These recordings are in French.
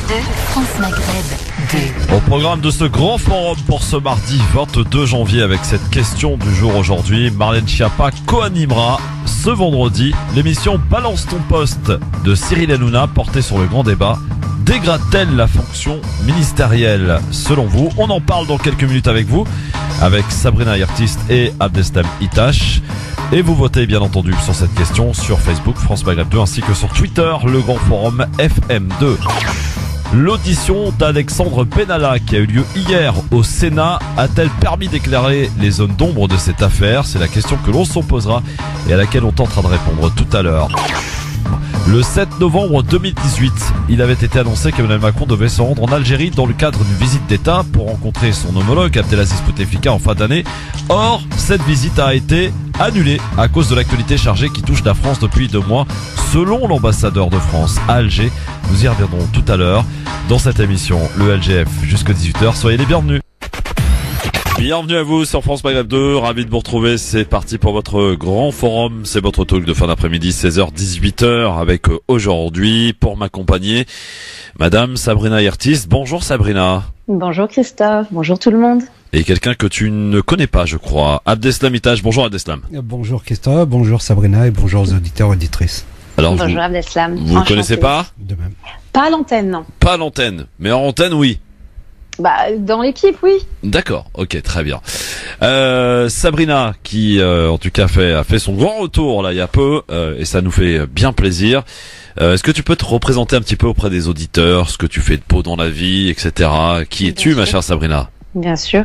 France Maghreb 2. Au programme de ce grand forum pour ce mardi 22 janvier avec cette question du jour aujourd'hui, Marlène Schiappa co-animera ce vendredi l'émission Balance ton poste de Cyril Hanouna portée sur le grand débat. Dégrade-t-elle la fonction ministérielle selon vous? On en parle dans quelques minutes avec vous, avec Sabrina Yertist et Abdeslam Itache. Et vous votez bien entendu sur cette question sur Facebook France Maghreb 2 ainsi que sur Twitter, le grand forum FM2. L'audition d'Alexandre Benalla qui a eu lieu hier au Sénat a-t-elle permis d'éclairer les zones d'ombre de cette affaire? C'est la question que l'on se posera et à laquelle on tentera de répondre tout à l'heure. Le 7 novembre 2018, il avait été annoncé qu'Emmanuel Macron devait se rendre en Algérie dans le cadre d'une visite d'État pour rencontrer son homologue Abdelaziz Bouteflika en fin d'année. Or, cette visite a été annulée à cause de l'actualité chargée qui touche la France depuis 2 mois, selon l'ambassadeur de France à Alger. Nous y reviendrons tout à l'heure dans cette émission, le LGF, jusqu'à 18h. Soyez les bienvenus. Bienvenue à vous sur France Maghreb 2, ravi de vous retrouver, c'est parti pour votre grand forum, c'est votre talk de fin d'après-midi, 16h-18h, avec aujourd'hui, pour m'accompagner, Madame Sabrina Yertist. Bonjour Sabrina. Bonjour Christophe, bonjour tout le monde. Et quelqu'un que tu ne connais pas, je crois, Abdeslam Itache. Bonjour Abdeslam. Bonjour Christophe, bonjour Sabrina et bonjour aux auditeurs et auditrices. Alors, bonjour Abdeslam. Vous ne connaissez pas? De même. Pas à l'antenne, non. Pas à l'antenne, mais en antenne, oui. Bah, dans l'équipe, oui. D'accord, ok, très bien. Sabrina, qui en tout cas a fait son grand retour là il y a peu, et ça nous fait bien plaisir. Est-ce que tu peux te représenter un petit peu auprès des auditeurs, ce que tu fais de beau dans la vie, etc. Qui es-tu, ma chère Sabrina? Bien sûr.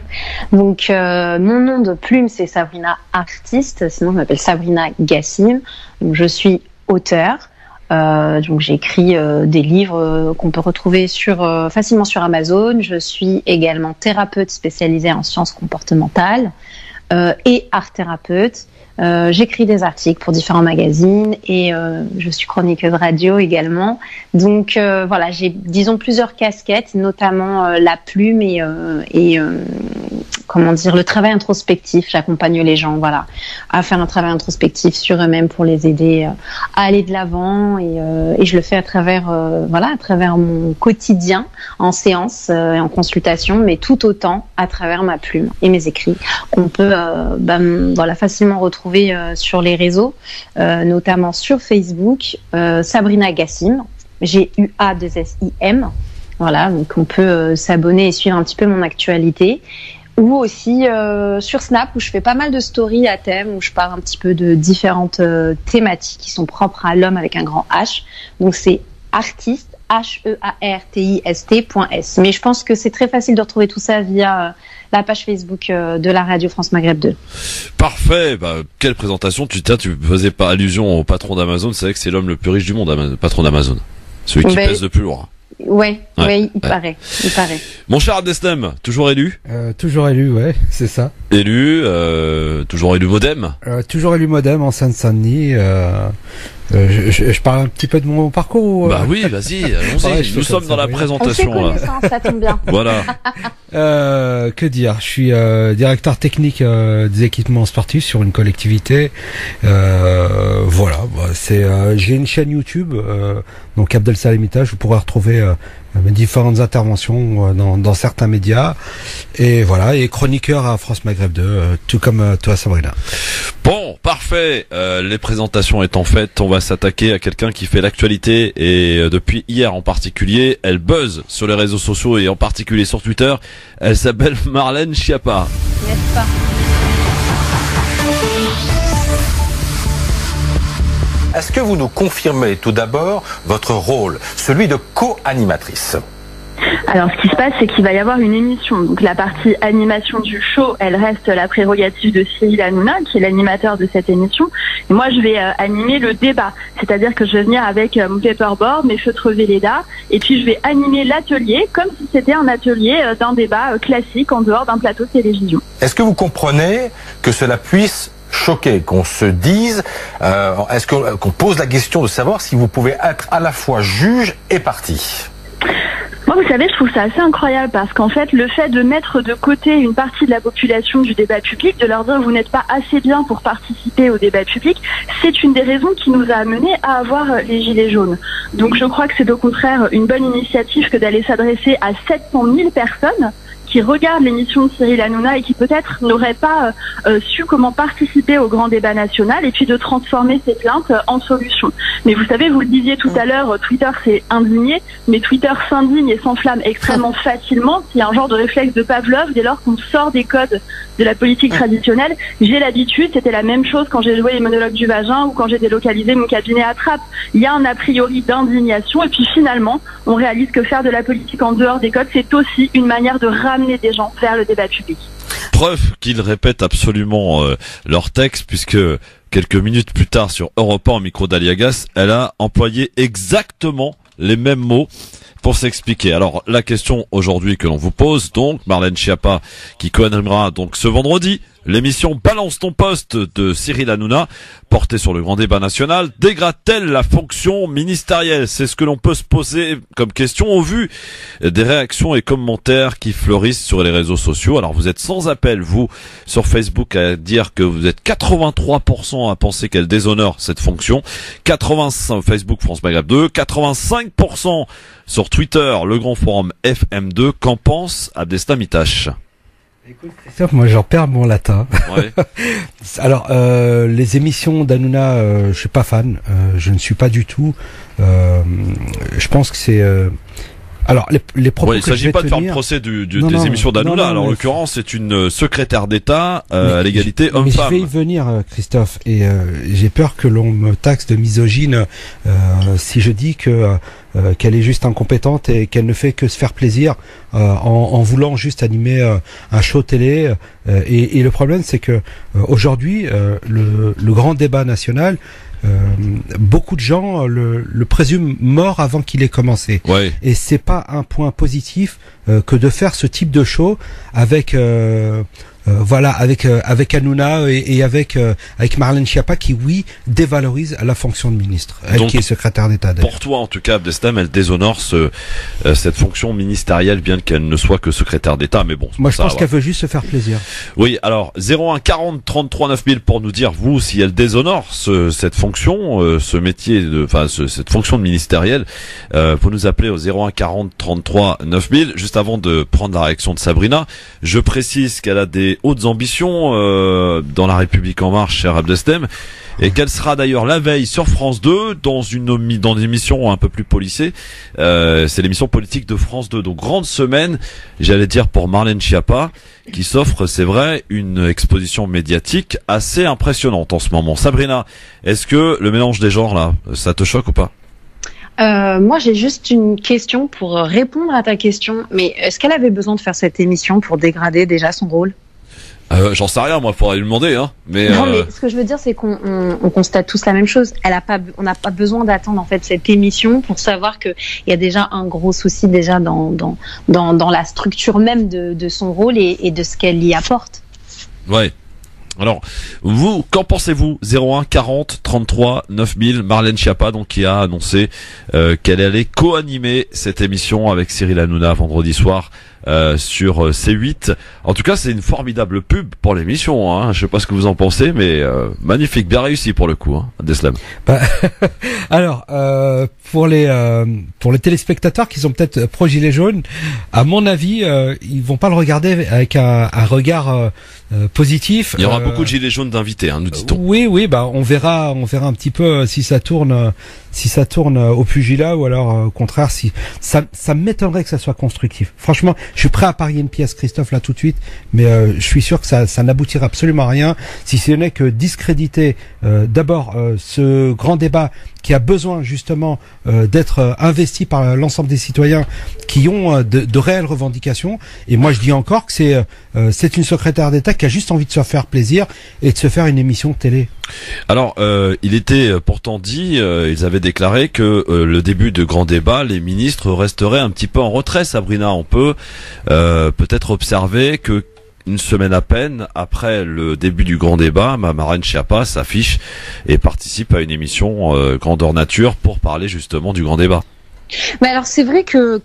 Donc, mon nom de plume, c'est Sabrina Artiste. Sinon, je m'appelle Sabrina Gassim. Donc, je suis auteure. Donc j'écris des livres qu'on peut retrouver facilement sur Amazon. Je suis également thérapeute spécialisée en sciences comportementales et art thérapeute. J'écris des articles pour différents magazines et je suis chroniqueuse radio également. Donc voilà, j'ai disons plusieurs casquettes, notamment la plume et comment dire, le travail introspectif. J'accompagne les gens, voilà, à faire un travail introspectif sur eux-mêmes pour les aider à aller de l'avant et je le fais à travers mon quotidien en séance et en consultation, mais tout autant à travers ma plume et mes écrits qu'on peut facilement retrouver sur les réseaux, notamment sur Facebook, Sabrina Gassim, G-U-A-2-S-I-M. Voilà, donc on peut s'abonner et suivre un petit peu mon actualité. Ou aussi sur Snap où je fais pas mal de stories à thème où je parle un petit peu de différentes thématiques qui sont propres à l'homme avec un grand H. Donc c'est artiste, H-E-A-R-T-I-S-T.S. Mais je pense que c'est très facile de retrouver tout ça via la page Facebook de la radio France Maghreb 2. Parfait, quelle présentation. Tu faisais pas allusion au patron d'Amazon, c'est vrai que c'est l'homme le plus riche du monde, le patron d'Amazon. Celui qui pèse le plus lourd. Ouais, il paraît. Mon cher Abdeslam, toujours élu? Toujours élu, ouais, c'est ça. Élu, toujours élu Modem? Toujours élu Modem en Seine-Saint-Denis. Je parle un petit peu de mon parcours. Bah oui, vas-y, allons-y. Nous sommes dans la présentation. On fait connaissance, ça tombe bien. Voilà. Que dire? Je suis directeur technique des équipements sportifs sur une collectivité. Voilà, j'ai une chaîne YouTube, donc Abdeslam Itache. Vous pourrez retrouver mes différentes interventions dans certains médias. Et voilà, et chroniqueur à France Maghreb 2, tout comme toi Sabrina. Bon, parfait. Les présentations étant faites, on va s'attaquer à quelqu'un qui fait l'actualité et depuis hier en particulier, elle buzz sur les réseaux sociaux et en particulier sur Twitter. Elle s'appelle Marlène Schiappa. N'est-ce pas? Est-ce que vous nous confirmez tout d'abord votre rôle, celui de co-animatrice ? Alors, ce qui se passe, c'est qu'il va y avoir une émission. Donc, la partie animation du show, elle reste la prérogative de Cyril Hanouna, qui est l'animateur de cette émission. Et moi, je vais animer le débat. C'est-à-dire que je vais venir avec mon paperboard, mes feutres Velleda, et puis je vais animer l'atelier comme si c'était un atelier d'un débat classique en dehors d'un plateau de télévision. Est-ce que vous comprenez que cela puisse choquer, qu'on se dise, est-ce qu'on pose la question de savoir si vous pouvez être à la fois juge et partie? Moi, vous savez, je trouve ça assez incroyable parce qu'en fait, le fait de mettre de côté une partie de la population du débat public, de leur dire vous n'êtes pas assez bien pour participer au débat public, c'est une des raisons qui nous a amené à avoir les Gilets jaunes. Donc je crois que c'est au contraire une bonne initiative que d'aller s'adresser à 700 000 personnes qui regardent l'émission de Cyril Hanouna et qui peut-être n'auraient pas su comment participer au grand débat national et puis de transformer ces plaintes en solutions. Mais vous savez, vous le disiez tout à l'heure, Twitter s'est indigné, mais Twitter s'indigne et s'enflamme extrêmement facilement. Il y a un genre de réflexe de Pavlov dès lors qu'on sort des codes de la politique traditionnelle. J'ai l'habitude, c'était la même chose quand j'ai joué les monologues du vagin ou quand j'ai délocalisé mon cabinet à Trappes. Il y a un a priori d'indignation et puis finalement, on réalise que faire de la politique en dehors des codes, c'est aussi une manière de ramener des gens vers le débat public. Preuve qu'ils répètent absolument leur texte, puisque quelques minutes plus tard sur Europe 1 au micro d'Aliagas, elle a employé exactement les mêmes mots pour s'expliquer. Alors la question aujourd'hui que l'on vous pose, donc Marlène Schiappa qui co-animera donc ce vendredi l'émission Balance ton poste de Cyril Hanouna, portée sur le grand débat national, dégrade-t-elle la fonction ministérielle? C'est ce que l'on peut se poser comme question au vu des réactions et commentaires qui fleurissent sur les réseaux sociaux. Alors vous êtes sans appel, vous, sur Facebook, à dire que vous êtes 83% à penser qu'elle déshonore cette fonction, 85% Facebook France Maghreb 2, 85% sur Twitter, le grand forum FM2. Qu'en pense Abdeslam Itache? Écoute, Christophe, moi j'en perds mon latin. Ouais. Alors les émissions d'Hanouna, je suis pas fan, je ne suis pas du tout. Je pense que c'est alors les propos ouais, il s'agit pas de faire le procès des émissions d'Hanouna. Alors en l'occurrence, c'est une secrétaire d'État à l'égalité homme-femme. Mais je vais y venir, Christophe, et j'ai peur que l'on me taxe de misogyne si je dis que qu'elle est juste incompétente et qu'elle ne fait que se faire plaisir en voulant juste animer un show télé. Et le problème, c'est que aujourd'hui, le grand débat national, beaucoup de gens le présument mort avant qu'il ait commencé. Ouais. Et c'est pas un point positif que de faire ce type de show avec avec Hanouna et avec Marlène Schiappa qui dévalorise la fonction de ministre, elle donc, qui est secrétaire d'État. Pour toi en tout cas, Abdeslam, elle déshonore cette fonction ministérielle, bien qu'elle ne soit que secrétaire d'État. Mais bon, moi je pense qu'elle veut juste se faire plaisir. Oui, alors 01 40 33 9000 pour nous dire vous si elle déshonore cette fonction, ce métier, cette fonction de ministérielle. Vous nous appeler au 01 40 33 9000. Juste avant de prendre la réaction de Sabrina, je précise qu'elle a des hautes ambitions dans la République en marche, cher Abdeslam, et qu'elle sera d'ailleurs la veille sur France 2 dans une émission un peu plus policée. C'est l'émission politique de France 2. Donc grande semaine, j'allais dire, pour Marlène Schiappa, qui s'offre, c'est vrai, une exposition médiatique assez impressionnante en ce moment. Sabrina, est-ce que le mélange des genres là, ça te choque ou pas? Moi, j'ai juste une question pour répondre à ta question. Mais est-ce qu'elle avait besoin de faire cette émission pour dégrader déjà son rôle? J'en sais rien, moi, faudrait lui demander, hein. Mais non, mais ce que je veux dire, c'est qu'on constate tous la même chose. On n'a pas besoin d'attendre en fait cette émission pour savoir que il y a déjà un gros souci déjà dans la structure même de son rôle et de ce qu'elle y apporte. Ouais. Alors, vous, qu'en pensez-vous? 01 40 33 9000, Marlène Schiappa, donc, qui a annoncé qu'elle allait co-animer cette émission avec Cyril Hanouna vendredi soir sur C8. En tout cas, c'est une formidable pub pour l'émission, hein. Je sais pas ce que vous en pensez, mais magnifique, bien réussi pour le coup, hein, Abdeslam. Alors, pour les téléspectateurs qui sont peut-être pro gilets jaunes, à mon avis, ils vont pas le regarder avec un regard positif. Il y aura beaucoup de gilets jaunes d'invités, hein, nous dit-on. Oui, on verra un petit peu si ça tourne au pugilat ou alors au contraire si ça m'étonnerait que ça soit constructif. Franchement, je suis prêt à parier une pièce, Christophe, là tout de suite, mais je suis sûr que ça n'aboutira absolument à rien si ce n'est que discréditer d'abord ce grand débat qui a besoin justement d'être investi par l'ensemble des citoyens qui ont de réelles revendications. Et moi je dis encore que c'est une secrétaire d'État qui a juste envie de se faire plaisir et de se faire une émission de télé. Alors il était pourtant dit, ils avaient déclaré que le début de grand débat, les ministres resteraient un petit peu en retrait. Sabrina, on peut peut-être observer que une semaine à peine après le début du grand débat, Marlène Schiappa s'affiche et participe à une émission grandeur nature pour parler justement du grand débat. Mais alors c'est vrai que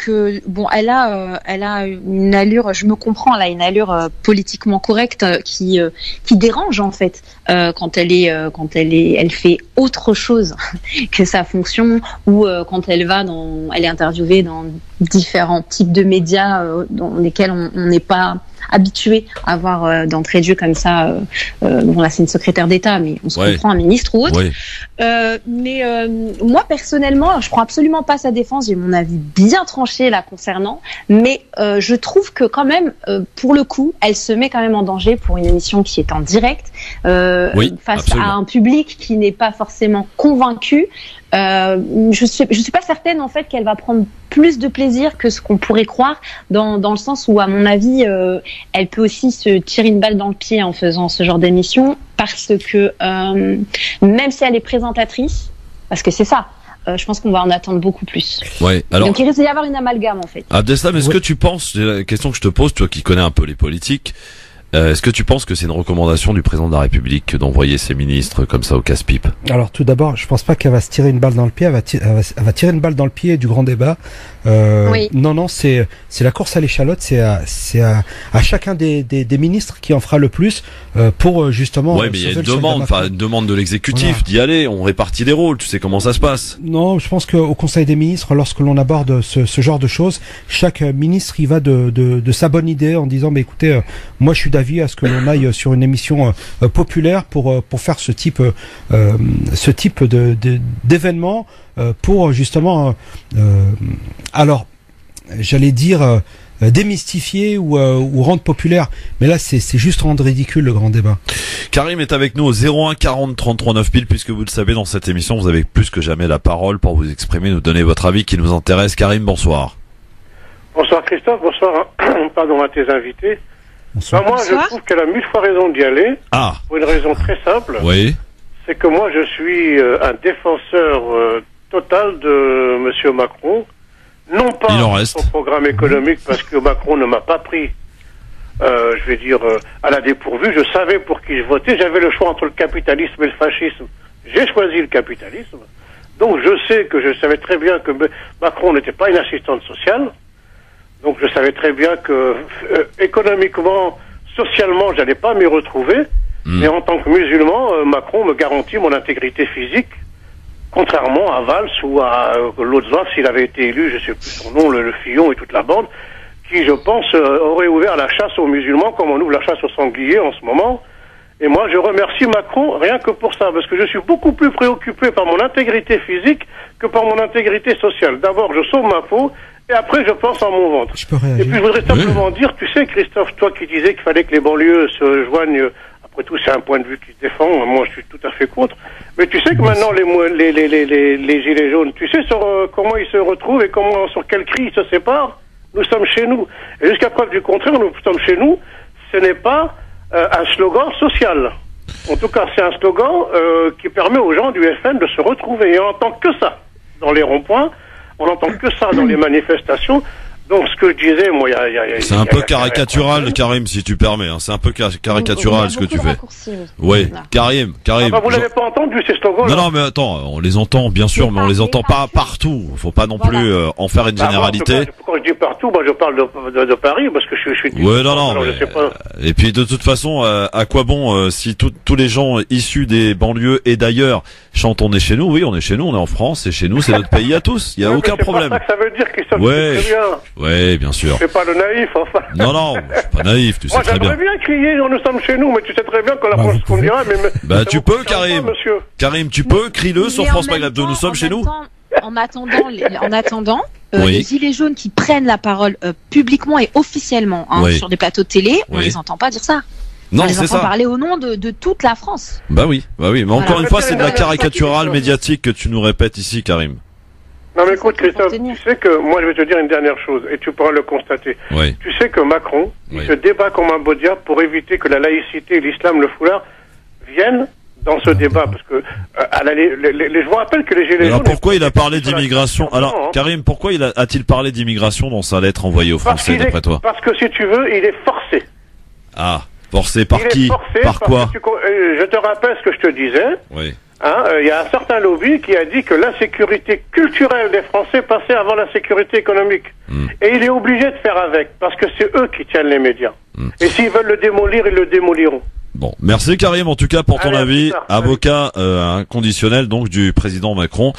bon, elle a une allure, je me comprends, elle a une allure politiquement correcte qui dérange en fait quand elle fait autre chose que sa fonction, ou quand elle est interviewée dans différents types de médias dans lesquels on n'est pas habitué à voir d'entrée de jeu comme ça. Bon là c'est une secrétaire d'État, mais on se comprend, un ministre ou autre. Mais moi personnellement, je prends absolument pas sa défense. J'ai mon avis bien tranché là concernant, mais je trouve que quand même, pour le coup, elle se met quand même en danger pour une émission qui est en direct, face absolument. À un public qui n'est pas forcément convaincu. Je suis pas certaine en fait qu'elle va prendre plus de plaisir que ce qu'on pourrait croire, dans le sens où à mon avis elle peut aussi se tirer une balle dans le pied en faisant ce genre d'émission, parce que même si elle est présentatrice, parce que c'est ça, je pense qu'on va en attendre beaucoup plus. Ouais, alors... Donc il risque d'y avoir une amalgame en fait. Abdeslam, est-ce que tu penses, c'est la question que je te pose, toi qui connais un peu les politiques, est-ce que tu penses que c'est une recommandation du président de la République d'envoyer ses ministres comme ça au casse-pipe? Alors tout d'abord, je pense pas qu'elle va se tirer une balle dans le pied, elle va tirer une balle dans le pied du grand débat. Oui. Non, c'est la course à l'échalote, c'est à chacun des ministres qui en fera le plus pour justement. Ouais, mais il y a une demande de l'exécutif d'y aller. On répartit les rôles. Tu sais comment ça se passe. Non, je pense qu'au Conseil des ministres, lorsque l'on aborde ce genre de choses, chaque ministre y va de sa bonne idée en disant, mais écoutez, moi je suis d'avis à ce que l'on aille sur une émission populaire pour faire ce type d'événement. Pour justement, alors, j'allais dire démystifier ou rendre populaire, mais là c'est juste rendre ridicule le grand débat. Karim est avec nous au 01 40 33 9000, puisque vous le savez, dans cette émission vous avez plus que jamais la parole pour vous exprimer, nous donner votre avis qui nous intéresse. Karim, bonsoir. Bonsoir Christophe, bonsoir pardon à tes invités. Bonsoir. Moi je trouve qu'elle a 1000 fois raison d'y aller, pour une raison très simple. Oui. C'est que moi je suis un défenseur total de Monsieur Macron, non pas son programme économique, parce que Macron ne m'a pas pris, je vais dire, à la dépourvue. Je savais pour qui je votais, j'avais le choix entre le capitalisme et le fascisme. J'ai choisi le capitalisme, donc je savais très bien que Macron n'était pas une assistante sociale, donc je savais très bien que économiquement, socialement, j'allais pas m'y retrouver, mais en tant que musulman, Macron me garantit mon intégrité physique, contrairement à Valls ou à l'autre Valls, s'il avait été élu, je sais plus son nom, le Fillon et toute la bande, qui, je pense, aurait ouvert la chasse aux musulmans comme on ouvre la chasse aux sangliers en ce moment. Et moi, je remercie Macron rien que pour ça, parce que je suis beaucoup plus préoccupé par mon intégrité physique que par mon intégrité sociale. D'abord, je sauve ma peau, et après, je pense en mon ventre. Et puis, je voudrais simplement dire, tu sais, Christophe, toi qui disais qu'il fallait que les banlieues se joignent, après tout, c'est un point de vue qui se défend, moi, je suis tout à fait contre. Mais tu sais que maintenant, les gilets jaunes, tu sais sur comment ils se retrouvent et sur quel cri ils se séparent? Nous sommes chez nous. Et jusqu'à preuve du contraire, nous sommes chez nous. Ce n'est pas un slogan social. En tout cas, c'est un slogan qui permet aux gens du FN de se retrouver. Et on n'entend que ça dans les ronds-points, on n'entend que ça dans les manifestations. Donc, ce que je disais, moi, c'est un peu caricatural, Karim, si tu permets. Hein. C'est un peu caricatural ce que tu fais. Oui, Karim. Vous l'avez pas entendu ces slogans-là? Non, mais attends, on les entend, bien sûr, mais on les entend pas partout. Faut pas non plus en faire une généralité. Pourquoi je dis partout? Moi, je parle de Paris, parce que je suis. Ouais, non. Mais... je sais pas. Et puis, de toute façon, à quoi bon si tous les gens issus des banlieues et d'ailleurs chantent on est chez nous? Oui, on est chez nous, on est en France, et chez nous, c'est notre pays à tous. Il y a aucun problème. C'est pas ça que ça veut dire, Christophe. Ouais. Très bien. Ouais, bien sûr. C'est pas le naïf, enfin. Non, je suis pas naïf, tu sais très bien. Moi, j'aimerais bien crier, nous sommes chez nous, mais tu sais très bien qu'on apprend ce qu'on dira, mais tu peux, Karim. Karim, tu peux, crie-le sur France Maghreb 2, nous sommes chez nous. En attendant, les gilets jaunes qui prennent la parole publiquement et officiellement sur des plateaux de télé, on les entend pas dire ça. Non, on les c'est entend ça. parler au nom de toute la France. Bah oui. Mais encore une fois, c'est de la caricaturale médiatique que tu nous répètes ici, Karim. Non mais écoute Christophe, tu sais que moi je vais te dire une dernière chose et tu pourras le constater. Oui. Tu sais que Macron, il se débat comme un beau diable pour éviter que la laïcité et l'islam, le foulard, viennent dans ce débat, parce que je vous rappelle que les gilets jaunes... Alors pourquoi il a parlé d'immigration? Alors Karim, pourquoi a-t-il parlé d'immigration dans sa lettre envoyée aux Français d'après toi? Parce que si tu veux, il est forcé. Ah, forcé par qui? Par quoi? je te rappelle ce que je te disais. Oui. Il y a un certain lobby qui a dit que la sécurité culturelle des Français passait avant la sécurité économique. Et il est obligé de faire avec, parce que c'est eux qui tiennent les médias. Et s'ils veulent le démolir, ils le démoliront. Bon, merci Karim en tout cas pour ton avis, avocat inconditionnel donc du président Macron,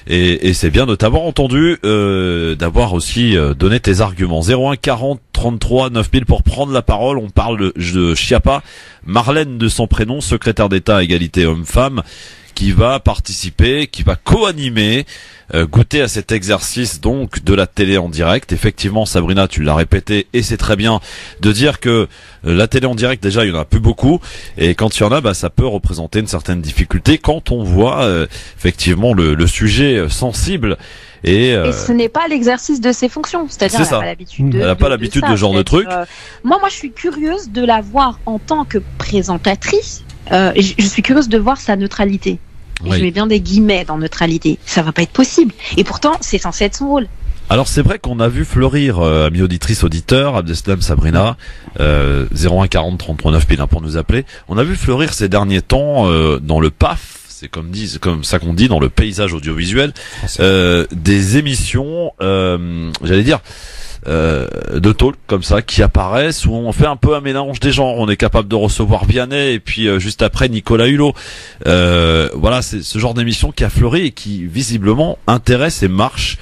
et c'est bien de t'avoir entendu, d'avoir aussi donné tes arguments. 01 40 33 9000 pour prendre la parole. On parle de Schiappa, Marlène de son prénom, secrétaire d'État à égalité homme-femme, qui va participer, qui va co-animer, goûter à cet exercice donc de la télé en direct. Effectivement, Sabrina, tu l'as répété, et c'est très bien de dire que la télé en direct, déjà, il y en a plus beaucoup, et quand il y en a, ça peut représenter une certaine difficulté quand on voit effectivement le sujet sensible. Et ce n'est pas l'exercice de ses fonctions, c'est-à-dire elle n'a pas l'habitude de, elle n'a pas l'habitude de ce genre de truc. Moi, je suis curieuse de la voir en tant que présentatrice. Je suis curieuse de voir sa neutralité. Et je mets bien des guillemets dans neutralité. Ça va pas être possible. Et pourtant, c'est censé être son rôle. Alors c'est vrai qu'on a vu fleurir, amis auditrices, auditeurs, Abdeslam, Sabrina, 01 40 33 9000 pour nous appeler. On a vu fleurir ces derniers temps dans le PAF. C'est comme ça qu'on dit dans le paysage audiovisuel, des émissions, j'allais dire, de talk comme ça qui apparaissent, où on fait un peu un mélange des genres. On est capable de recevoir Vianney et puis juste après Nicolas Hulot. Voilà, c'est ce genre d'émission qui a fleuri et qui visiblement intéresse et marche.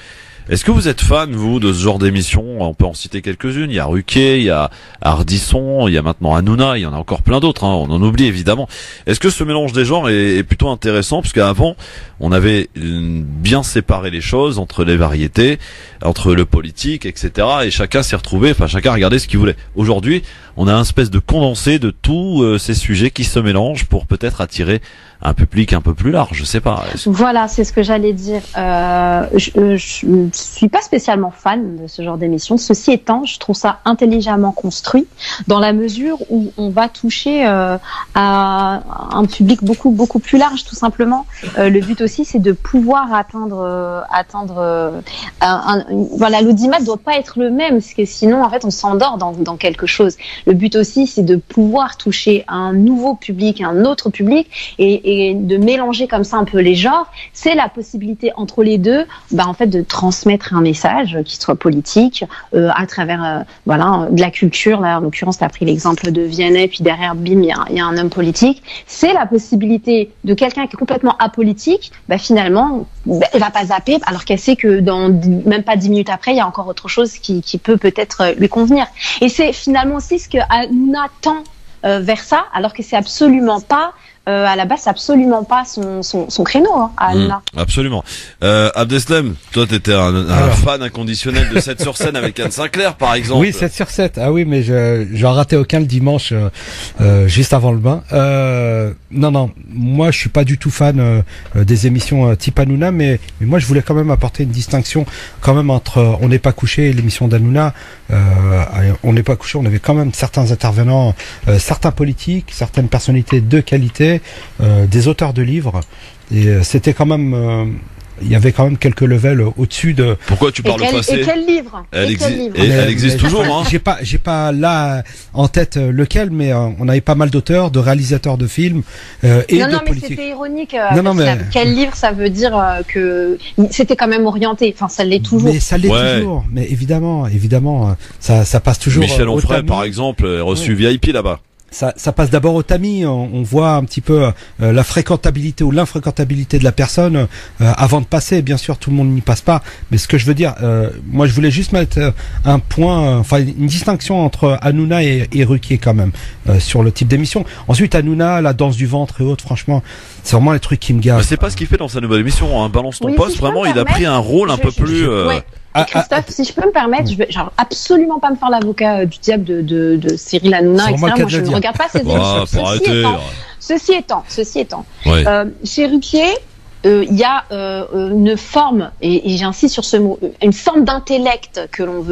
Est-ce que vous êtes fan, vous, de ce genre d'émission? On peut en citer quelques-unes. Il y a Ruquier, il y a Ardisson, il y a maintenant Hanouna, il y en a encore plein d'autres, on en oublie évidemment. Est-ce que ce mélange des genres est plutôt intéressant? Parce qu'avant, on avait bien séparé les choses entre les variétés, entre le politique, etc. Et chacun s'y retrouvait, chacun regardait ce qu'il voulait. Aujourd'hui, on a un espèce de condensé de tous ces sujets qui se mélangent pour peut-être attirer un public un peu plus large, je sais pas. Voilà, c'est ce que j'allais dire. Je suis pas spécialement fan de ce genre d'émission. Ceci étant, je trouve ça intelligemment construit dans la mesure où on va toucher à un public beaucoup plus large, tout simplement. Le but aussi, c'est de pouvoir atteindre. Voilà, l'audimat doit pas être le même, parce que sinon, en fait, on s'endort dans quelque chose. Le but aussi, c'est de pouvoir toucher un nouveau public, un autre public, et de mélanger comme ça un peu les genres. C'est la possibilité entre les deux, en fait, de transmettre un message qui soit politique à travers de la culture. Là, en l'occurrence, tu as pris l'exemple de Vianney, puis derrière, bim, il y a un homme politique. C'est la possibilité de quelqu'un qui est complètement apolitique, finalement, elle va pas zapper, alors qu'elle sait que dans même pas 10 minutes après, il y a encore autre chose qui peut peut-être lui convenir. Et c'est finalement aussi ce que Hanouna tend vers ça, alors que c'est absolument pas à la base, c'est absolument pas son créneau, à Hanouna. Absolument. Abdeslam, toi, t'étais un fan inconditionnel de 7 sur scène avec Anne Sinclair, par exemple. Oui, 7 sur 7. Ah oui, mais j'en ratais aucun le dimanche, juste avant le bain. Non, moi, je suis pas du tout fan des émissions type Hanouna, mais moi, je voulais quand même apporter une distinction quand même entre On n'est pas couché et l'émission d'Hanouna. On n'est pas couché, on avait quand même certains intervenants, certains politiques, certaines personnalités de qualité, des auteurs de livres, et c'était quand même il y avait quand même quelques levels au-dessus de. Pourquoi tu parles au passé? Et quel livre? Elle existe toujours, J'ai pas là en tête lequel, mais on avait pas mal d'auteurs, de réalisateurs de films et de politiques. Non, mais c'était ironique. Quel livre, ça veut dire que c'était quand même orienté. Enfin, ça l'est toujours. Mais ça l'est toujours. Mais évidemment, ça passe toujours. Michel Onfray, par exemple, est reçu VIP là-bas. Ça passe d'abord au tamis. On voit un petit peu la fréquentabilité ou l'infréquentabilité de la personne avant de passer. Bien sûr, tout le monde n'y passe pas. Mais ce que je veux dire, moi, je voulais juste mettre un point, une distinction entre Hanouna et Ruquier quand même sur le type d'émission. Ensuite, Hanouna, la danse du ventre et autres, franchement, c'est vraiment les trucs qui me gavent. C'est pas ce qu'il fait dans sa nouvelle émission, Balance ton poste. Vraiment, il a pris un rôle un peu plus. Christophe, si je peux me permettre, je vais absolument pas me faire l'avocat du diable de Cyril Hanouna, etc. Moi, je ne regarde pas ces émissions. Ceci étant, chez Ruquier, il y a une forme, et j'insiste sur ce mot, une forme d'intellect que l'on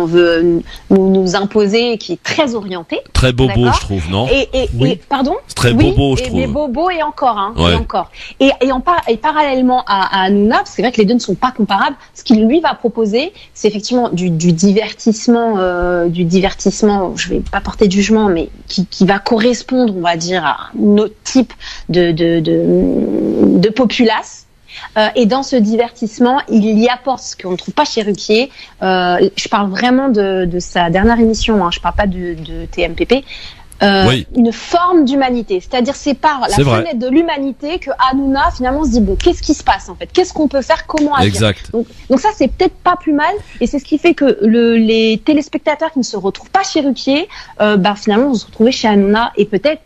veut nous imposer, qui est très orientée. Très bobo, je trouve, non? Et pardon? C'est très bobo, je trouve. Mais bobo et encore, hein, ouais. et encore. Et parallèlement à Hanouna, parce que c'est vrai que les deux ne sont pas comparables, ce qu'il lui va proposer, c'est effectivement du divertissement, je vais pas porter de jugement, mais qui va correspondre, on va dire, à notre type de populace. Et dans ce divertissement, il y apporte ce qu'on ne trouve pas chez Ruquier. Je parle vraiment de sa dernière émission, hein, je parle pas de TMPP. Oui. Une forme d'humanité, c'est-à-dire c'est par la fenêtre de l'humanité que Hanouna finalement se dit bon, qu'est-ce qui se passe en fait, qu'est-ce qu'on peut faire, comment agir. Exact. Donc ça c'est peut-être pas plus mal, et c'est ce qui fait que les téléspectateurs qui ne se retrouvent pas chez Ruquier, finalement vont se retrouver chez Hanouna, et peut-être,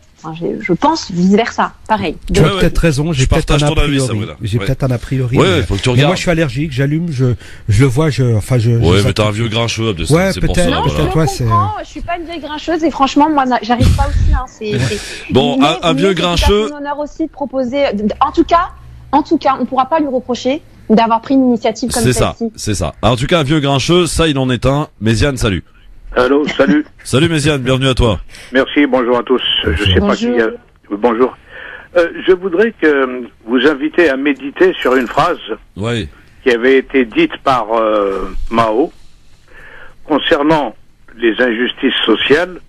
je pense vice versa, pareil. Tu as peut-être raison, j'ai peut-être un a priori. J'ai peut-être un a priori. Ouais, faut que tu regardes. Mais moi je suis allergique, j'allume, je le vois, Ouais, mais t'as un vieux grincheux de ça. Ouais, c'est pour ça. Non, je suis pas une vieille grincheuse, et franchement moi j'arrive pas aussi. Hein, Bon, un vieux grincheux. C'est un honneur aussi de proposer. En tout cas, on pourra pas lui reprocher d'avoir pris une initiative comme celle-ci. C'est ça. En tout cas, un vieux grincheux, ça il en est un. Méziane, salut. Allô, salut. Salut Méziane, bienvenue à toi. Merci, bonjour à tous. Je sais pas qui y a. Bonjour. Je voudrais que vous invitez à méditer sur une phrase qui avait été dite par Mao concernant les injustices sociales,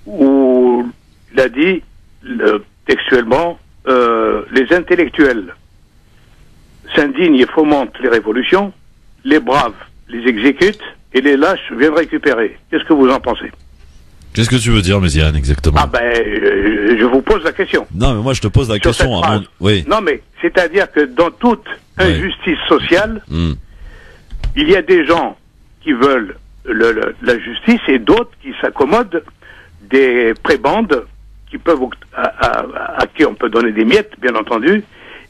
où il a dit textuellement les intellectuels s'indignent et fomentent les révolutions, les braves les exécutent et les lâches viennent récupérer. Qu'est-ce que vous en pensez? Qu'est-ce que tu veux dire, Méziane, exactement? Je vous pose la question. Non, mais moi je te pose la question. Oui. Non, mais c'est-à-dire que dans toute injustice sociale, il y a des gens qui veulent la justice et d'autres qui s'accommodent des prébendes qui peuvent à qui on peut donner des miettes, bien entendu,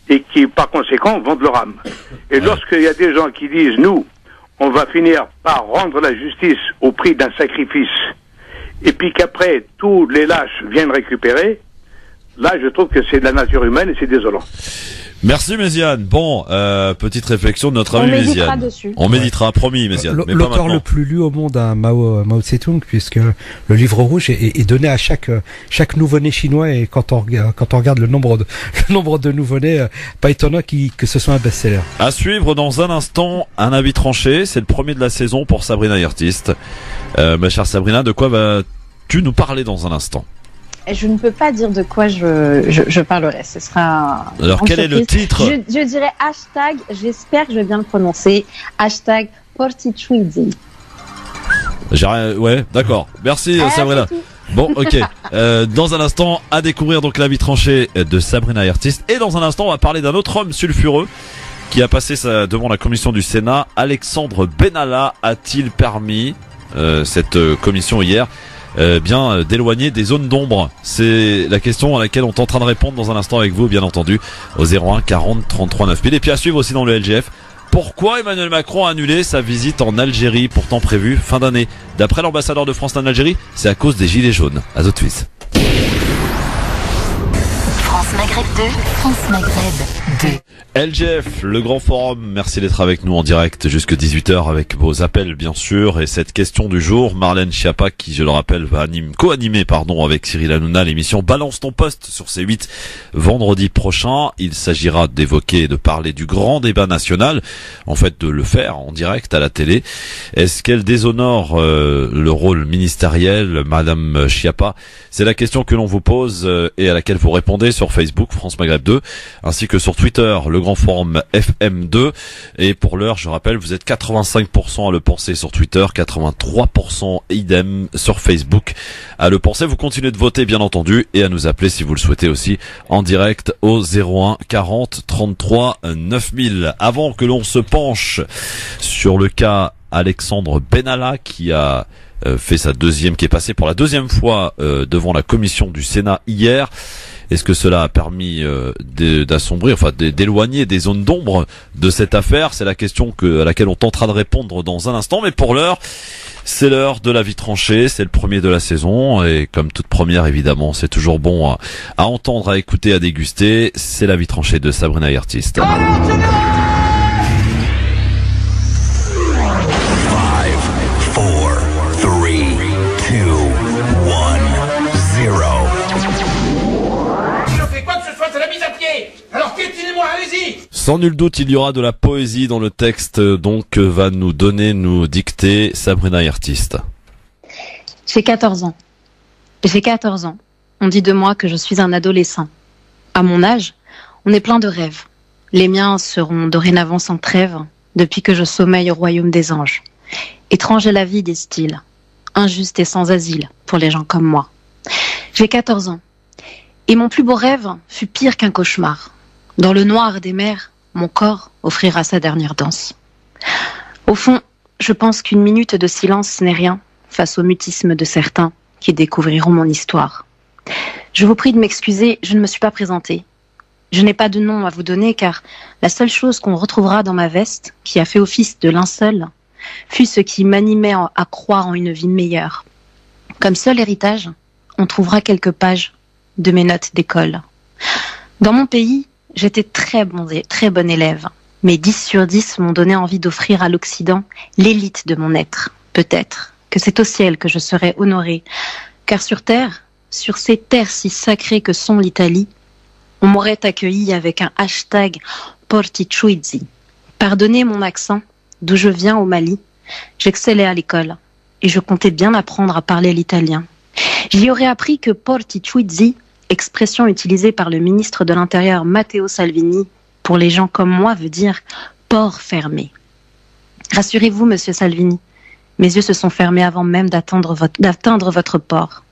et qui par conséquent vendent leur âme. Et lorsqu'il y a des gens qui disent nous, on va finir par rendre la justice au prix d'un sacrifice, et puis qu'après, tous les lâches viennent récupérer, là, je trouve que c'est de la nature humaine et c'est désolant. Merci Méziane. Bon, petite réflexion de notre ami Méziane. On méditera, promis Méziane. L'auteur le plus lu au monde, Mao Tse-tung, puisque le livre rouge est donné à chaque nouveau-né chinois, et quand on regarde le nombre de nouveau-nés, pas étonnant que ce soit un best-seller. À suivre dans un instant, un avis tranché. C'est le premier de la saison pour Sabrina Artiste. Ma chère Sabrina, de quoi vas-tu nous parler dans un instant? Je ne peux pas dire de quoi je parlerai. Ce sera. Alors, quel est le titre? Je dirais hashtag, j'espère que je vais bien le prononcer, hashtag Portitruidi. Ouais, d'accord. Merci Sabrina. Bon, ok. Dans un instant, à découvrir donc l'avis tranché de Sabrina Artiste. Et dans un instant, on va parler d'un autre homme sulfureux qui a passé devant la commission du Sénat. Alexandre Benalla a-t-il permis cette commission hier d'éloigner des zones d'ombre? C'est la question à laquelle on est en train de répondre dans un instant avec vous, bien entendu, au 01 40 33 9000. Et puis à suivre aussi dans le LGF, pourquoi Emmanuel Macron a annulé sa visite en Algérie, pourtant prévue fin d'année? D'après l'ambassadeur de France en Algérie, c'est à cause des gilets jaunes. À tout de suite. France Maghreb 2, France Maghreb 2. LGF, le grand forum, merci d'être avec nous en direct jusque 18h avec vos appels bien sûr, et cette question du jour, Marlène Schiappa qui je le rappelle va co-animer avec Cyril Hanouna l'émission Balance ton poste sur C8 vendredi prochain. Il s'agira d'évoquer et de parler du grand débat national, en fait de le faire en direct à la télé. Est-ce qu'elle déshonore le rôle ministériel, Madame Schiappa? C'est la question que l'on vous pose et à laquelle vous répondez sur Facebook France Maghreb 2 ainsi que sur Twitter le grand forum FM2. Et pour l'heure, je rappelle, vous êtes 85% à le penser sur Twitter, 83% idem sur Facebook à le penser. Vous continuez de voter bien entendu et à nous appeler si vous le souhaitez aussi en direct au 01 40 33 9000. Avant que l'on se penche sur le cas Alexandre Benalla qui a qui est passé pour la deuxième fois devant la commission du Sénat hier. Est-ce que cela a permis d'assombrir, enfin d'éloigner des zones d'ombre de cette affaire? C'est la question à laquelle on tentera de répondre dans un instant. Mais pour l'heure, c'est l'heure de la vie tranchée, c'est le premier de la saison et comme toute première évidemment c'est toujours bon à entendre, à écouter, à déguster. C'est la vie tranchée de Sabrina Artist. 5, 4, 3, 2, 1, 0. Je fais quoi que ce soit, c'est la mise à pied. Alors piétinez-moi, allez-y. Sans nul doute, il y aura de la poésie dans le texte, donc que va nous dicter Sabrina Artist. J'ai 14 ans. J'ai 14 ans. On dit de moi que je suis un adolescent. À mon âge, on est plein de rêves. Les miens seront dorénavant sans trêve, depuis que je sommeille au royaume des anges. Étrange est la vie des styles, injuste et sans asile pour les gens comme moi. J'ai 14 ans. Et mon plus beau rêve fut pire qu'un cauchemar. Dans le noir des mers, mon corps offrira sa dernière danse. Au fond, je pense qu'une minute de silence n'est rien face au mutisme de certains qui découvriront mon histoire. Je vous prie de m'excuser, je ne me suis pas présentée. Je n'ai pas de nom à vous donner car la seule chose qu'on retrouvera dans ma veste, qui a fait office de linceul, fut ce qui m'animait à croire en une vie meilleure. Comme seul héritage, on trouvera quelques pages de mes notes d'école. Dans mon pays, j'étais très bonne élève. Mes 10 sur 10 m'ont donné envie d'offrir à l'Occident l'élite de mon être. Peut-être que c'est au ciel que je serai honorée, car sur terre, sur ces terres si sacrées que sont l'Italie, on m'aurait accueilli avec un hashtag Portichuizzi. Pardonnez mon accent, d'où je viens au Mali, j'excellais à l'école et je comptais bien apprendre à parler l'italien. J'y aurais appris que Portichuizzi, expression utilisée par le ministre de l'Intérieur Matteo Salvini, pour les gens comme moi, veut dire port fermé. Rassurez-vous, monsieur Salvini, mes yeux se sont fermés avant même d'atteindre votre port.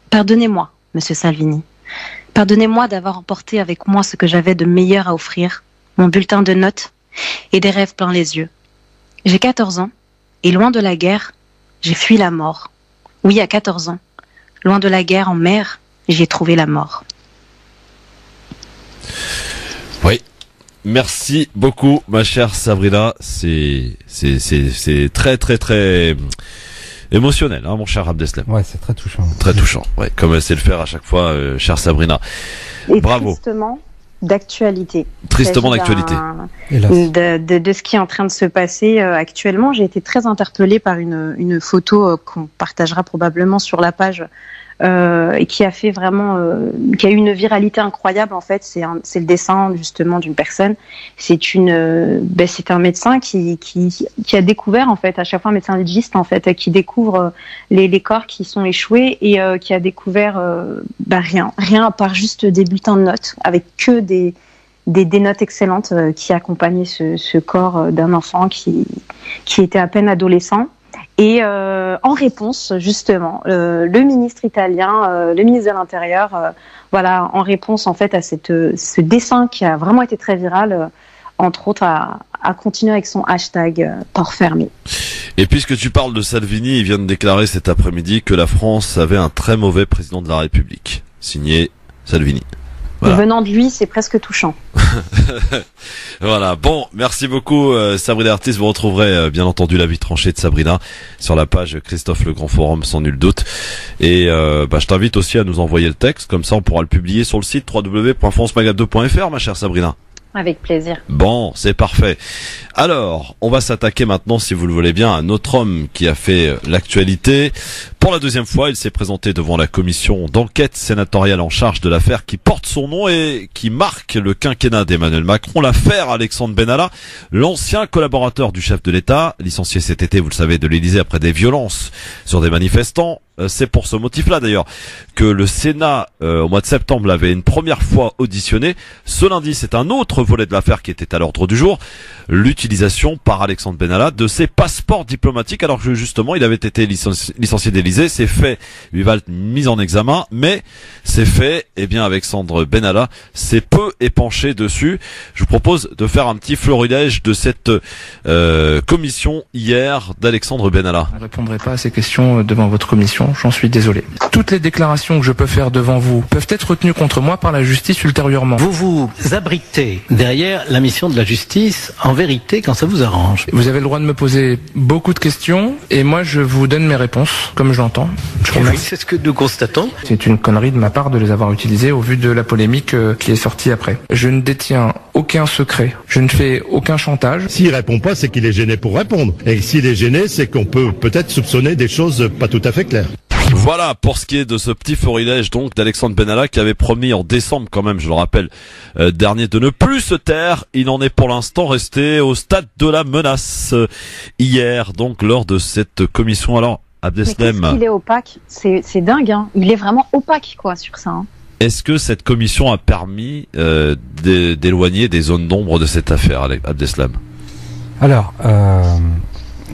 Pardonnez-moi, monsieur Salvini. Pardonnez-moi d'avoir emporté avec moi ce que j'avais de meilleur à offrir, mon bulletin de notes et des rêves plein les yeux. J'ai 14 ans, et loin de la guerre, j'ai fui la mort. Oui, à 14 ans, loin de la guerre en mer, j'y ai trouvé la mort. Oui. Merci beaucoup, ma chère Sabrina. C'est très, très, très émotionnel, hein, mon cher Abdeslam. Ouais, c'est très touchant. Très touchant, ouais, comme elle sait le faire à chaque fois, chère Sabrina. Et bravo. Tristement d'actualité. Tristement d'actualité. De ce qui est en train de se passer actuellement. J'ai été très interpellée par une photo qu'on partagera probablement sur la page et qui a fait vraiment, qui a eu une viralité incroyable en fait. C'est le dessin justement d'une personne. C'est un médecin qui a découvert en fait, à chaque fois un médecin légiste en fait, qui découvre les corps qui sont échoués et qui a découvert rien à part juste des bulletins de notes avec que des notes excellentes qui accompagnaient ce corps d'un enfant qui était à peine adolescent. Et en réponse, justement, le ministre italien, le ministre de l'Intérieur, en réponse en fait à ce dessin qui a vraiment été très viral, entre autres, a continué avec son hashtag port fermé. Et puisque tu parles de Salvini, il vient de déclarer cet après-midi que la France avait un très mauvais président de la République, signé Salvini. Voilà. Venant de lui, c'est presque touchant. Voilà. Bon, merci beaucoup Sabrina Artist. Vous retrouverez bien entendu la vie tranchée de Sabrina sur la page Christophe Le Grand Forum, sans nul doute. Et je t'invite aussi à nous envoyer le texte, comme ça on pourra le publier sur le site www.francemagab2.fr, ma chère Sabrina. Avec plaisir. Bon, c'est parfait. Alors, on va s'attaquer maintenant, si vous le voulez bien, à un autre homme qui a fait l'actualité. Pour la deuxième fois, il s'est présenté devant la commission d'enquête sénatoriale en charge de l'affaire qui porte son nom et qui marque le quinquennat d'Emmanuel Macron. L'affaire Alexandre Benalla, l'ancien collaborateur du chef de l'État, licencié cet été, vous le savez, de l'Élysée après des violences sur des manifestants. C'est pour ce motif-là d'ailleurs que le Sénat au mois de septembre l'avait une première fois auditionné. Ce lundi, c'est un autre volet de l'affaire qui était à l'ordre du jour, l'utilisation par Alexandre Benalla de ses passeports diplomatiques alors que justement il avait été licencié d'Élysée utilisés. Ces faits lui valent une mise en examen, mais ces faits, eh bien, Alexandre Benalla s'est peu épanché dessus. Je vous propose de faire un petit florilège de cette commission hier d'Alexandre Benalla. Je ne répondrai pas à ces questions devant votre commission, j'en suis désolé. Toutes les déclarations que je peux faire devant vous peuvent être retenues contre moi par la justice ultérieurement. Vous vous abritez derrière la mission de la justice, en vérité, quand ça vous arrange. Vous avez le droit de me poser beaucoup de questions et moi je vous donne mes réponses comme je l'entends. Oui, c'est ce que nous constatons. C'est une connerie de ma part de les avoir utilisées au vu de la polémique qui est sortie après. Je ne détiens aucun secret, je ne fais aucun chantage. S'il répond pas, c'est qu'il est gêné pour répondre. Et s'il est gêné, c'est qu'on peut peut-être soupçonner des choses pas tout à fait claires. Voilà pour ce qui est de ce petit florilège donc d'Alexandre Benalla qui avait promis en décembre quand même, je le rappelle, dernier de ne plus se taire. Il en est pour l'instant resté au stade de la menace hier donc lors de cette commission. Alors Abdeslam, mais qu'est-ce qu'il est opaque, c'est dingue, hein. Il est vraiment opaque quoi sur ça. Hein. Est-ce que cette commission a permis d'éloigner des zones d'ombre de cette affaire, Abdeslam? Alors,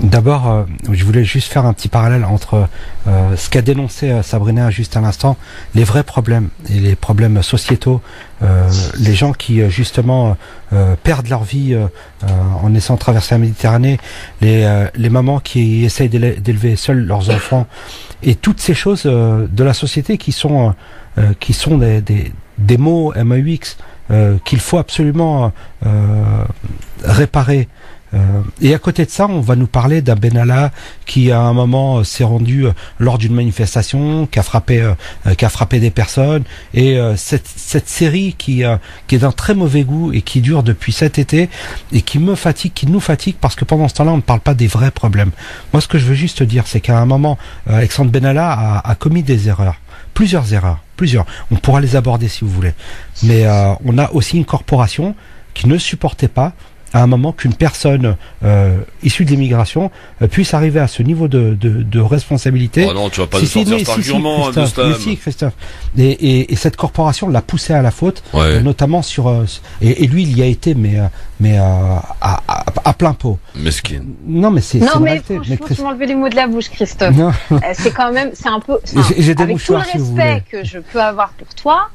d'abord, je voulais juste faire un petit parallèle entre ce qu'a dénoncé Sabrina juste à l'instant, les vrais problèmes et les problèmes sociétaux, les gens qui justement perdent leur vie en essayant de traverser la Méditerranée, les mamans qui essayent d'élever seules leurs enfants, et toutes ces choses de la société qui sont des maux MAUX qu'il faut absolument réparer. Et à côté de ça, on va nous parler d'un Benalla qui à un moment s'est rendu lors d'une manifestation, qui a frappé des personnes, et cette série qui est d'un très mauvais goût et qui dure depuis cet été et qui nous fatigue parce que pendant ce temps-là, on ne parle pas des vrais problèmes. Moi, ce que je veux juste dire, c'est qu'à un moment, Alexandre Benalla a commis des erreurs. Plusieurs erreurs. On pourra les aborder si vous voulez. Mais on a aussi une corporation qui ne supportait pas à un moment qu'une personne issue de l'immigration puisse arriver à ce niveau de responsabilité. Oh non, tu vas pas nous sortir cet argument, Christophe. Et cette corporation l'a poussé à la faute, notamment sur et lui il y a été mais à plein pot. Mesquine. Non mais franchement, tu m'enlèves les mots de la bouche, Christophe. C'est quand même, c'est un peu. J'ai des avec tout le respect que je peux avoir pour toi.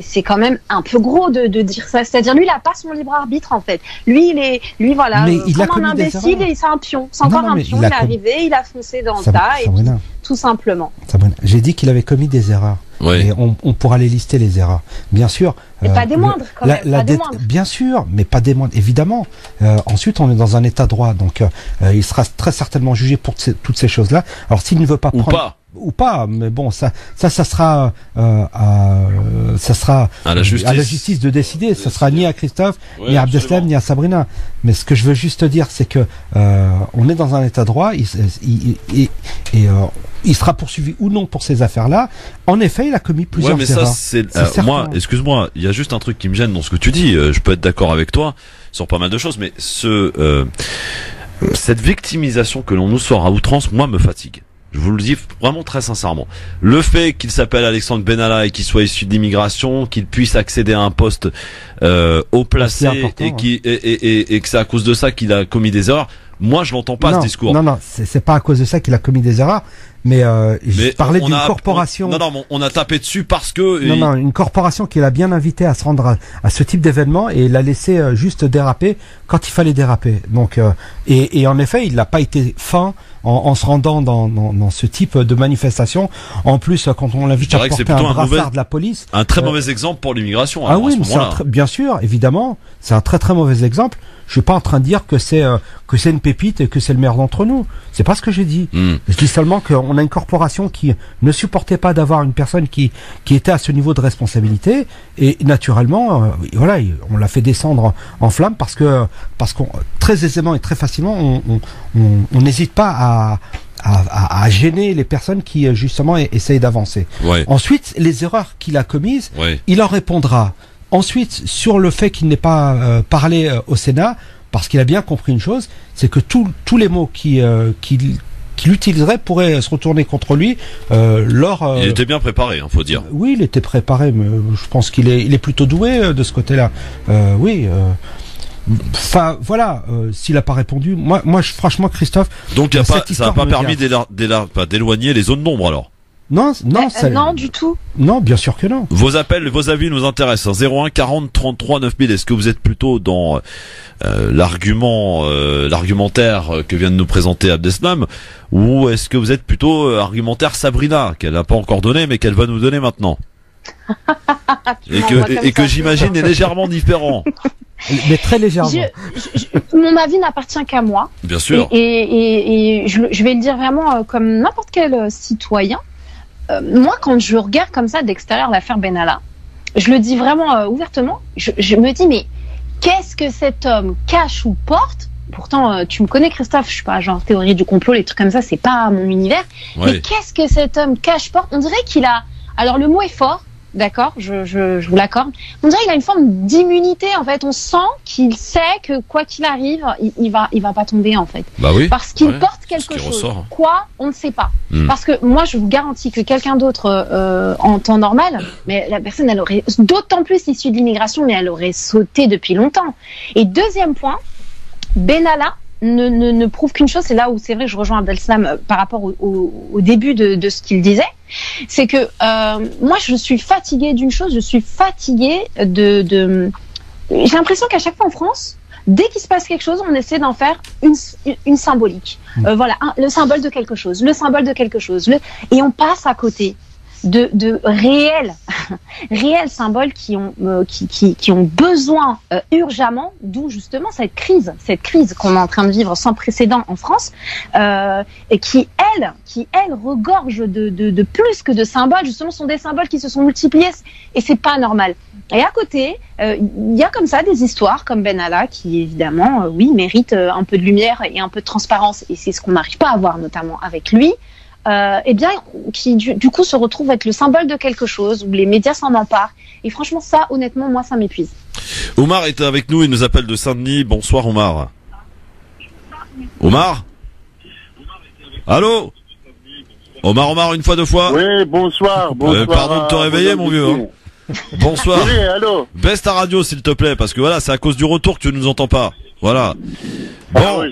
C'est quand même un peu gros de dire ça. C'est-à-dire, lui, il a pas son libre arbitre, en fait. Lui, voilà, comme un imbécile, et c'est un pion. C'est encore un pion, il est arrivé, il a foncé dans le tas, et tout simplement. J'ai dit qu'il avait commis des erreurs. Oui. Et on pourra les lister, les erreurs. Bien sûr. Mais pas des moindres, quand même. Des moindres. Bien sûr, mais pas des moindres, évidemment. Ensuite, on est dans un état de droit, donc il sera très certainement jugé pour toutes ces choses-là. Alors, s'il ne veut pas prendre... Ou pas, mais bon, ça sera à la justice de décider. Ça sera ni à Christophe, ni à Abdeslam, ni à Sabrina. Mais ce que je veux juste dire, c'est que on est dans un état de droit. Il sera poursuivi ou non pour ces affaires-là. En effet, il a commis plusieurs erreurs. Moi, excuse-moi, il y a juste un truc qui me gêne dans ce que tu dis. Je peux être d'accord avec toi sur pas mal de choses, mais cette victimisation que l'on nous sort à outrance, moi, me fatigue. Je vous le dis vraiment très sincèrement. Le fait qu'il s'appelle Alexandre Benalla et qu'il soit issu d'immigration, qu'il puisse accéder à un poste haut placé et que c'est à cause de ça qu'il a commis des erreurs, moi je l'entends pas ce discours. Non, c'est pas à cause de ça qu'il a commis des erreurs. Mais je parlais d'une corporation. On a tapé dessus parce que. Non, une corporation qui l'a bien invité à se rendre à ce type d'événement et l'a laissé juste déraper quand il fallait déraper. Donc et en effet, il n'a pas été fin en se rendant dans ce type de manifestation. En plus, quand on l'invite à porter un brassard de la police. Un très mauvais exemple pour l'immigration. Ah oui, mais bien sûr, évidemment, c'est un très très mauvais exemple. Je suis pas en train de dire que c'est une pépite et que c'est le meilleur d'entre nous. C'est pas ce que j'ai dit. Je dis seulement qu'on a une corporation qui ne supportait pas d'avoir une personne qui était à ce niveau de responsabilité et naturellement, voilà, on l'a fait descendre en flammes parce qu'on très aisément et très facilement on n'hésite pas à gêner les personnes qui justement essayent d'avancer. Ensuite, les erreurs qu'il a commises, il en répondra. Ensuite, sur le fait qu'il n'ait pas parlé au Sénat, parce qu'il a bien compris une chose, c'est que tous les mots qu'il utiliserait pourraient se retourner contre lui lors... Il était bien préparé, faut dire. Oui, il était préparé, mais je pense qu'il est plutôt doué de ce côté-là. Enfin, voilà, s'il a pas répondu, moi, franchement, Christophe. Donc, ça n'a pas permis d'éloigner les zones d'ombre, alors? Non, du tout. Non, bien sûr que non. Vos appels, vos avis nous intéressent. 01 40 33 9000. Est-ce que vous êtes plutôt dans l'argumentaire que vient de nous présenter Abdeslam, ou est-ce que vous êtes plutôt argumentaire Sabrina, qu'elle n'a pas encore donné, mais qu'elle va nous donner maintenant? et que j'imagine est légèrement différent. Mais très légèrement. Mon avis n'appartient qu'à moi. Bien sûr. Et je vais le dire vraiment comme n'importe quel citoyen. Moi, quand je regarde comme ça d'extérieur l'affaire Benalla, je le dis vraiment ouvertement, je me dis, mais qu'est-ce que cet homme cache ou porte? Pourtant, tu me connais, Christophe, je suis pas genre théorie du complot, les trucs comme ça, c'est pas mon univers. Ouais. Mais qu'est-ce que cet homme cache, porte? On dirait qu'il a, alors le mot est fort, d'accord, je vous l'accorde. On dirait qu'il a une forme d'immunité, en fait. On sent qu'il sait que quoi qu'il arrive, il va pas tomber, en fait. Bah oui. Parce qu'il porte quelque chose. Ressort. Quoi? On ne sait pas. Parce que moi, je vous garantis que quelqu'un d'autre, en temps normal, mais la personne, elle aurait, d'autant plus issue de l'immigration, mais elle aurait sauté depuis longtemps. Et deuxième point, Benalla ne prouve qu'une chose, c'est là où c'est vrai, je rejoins Abdeslam par rapport au début de ce qu'il disait, c'est que moi je suis fatiguée d'une chose, je suis fatiguée de j'ai l'impression qu'à chaque fois en France, dès qu'il se passe quelque chose, on essaie d'en faire une symbolique. Voilà, le symbole de quelque chose, et on passe à côté de réels symboles qui ont besoin urgemment, d'où justement cette crise qu'on est en train de vivre sans précédent en France, et qui elle regorge de plus que de symboles. Justement, ce sont des symboles qui se sont multipliés, et c'est pas normal. Et à côté, il y a comme ça des histoires comme Benalla qui évidemment, oui, méritent un peu de lumière et un peu de transparence, et c'est ce qu'on n'arrive pas à voir notamment avec lui. Eh bien, qui du coup se retrouve être le symbole de quelque chose où les médias s'en emparent. Et franchement, ça, honnêtement, moi, ça m'épuise. Oumar est avec nous, il nous appelle de Saint-Denis. Bonsoir, Oumar. Oumar? Allô? Omar, une fois, deux fois. Oui, bonsoir. Pardon de te réveiller, mon vieux. Hein. Bonsoir. Oui, allô. Baisse ta radio, s'il te plaît, parce que voilà, c'est à cause du retour que tu ne nous entends pas. Voilà. Bon. Ah ouais,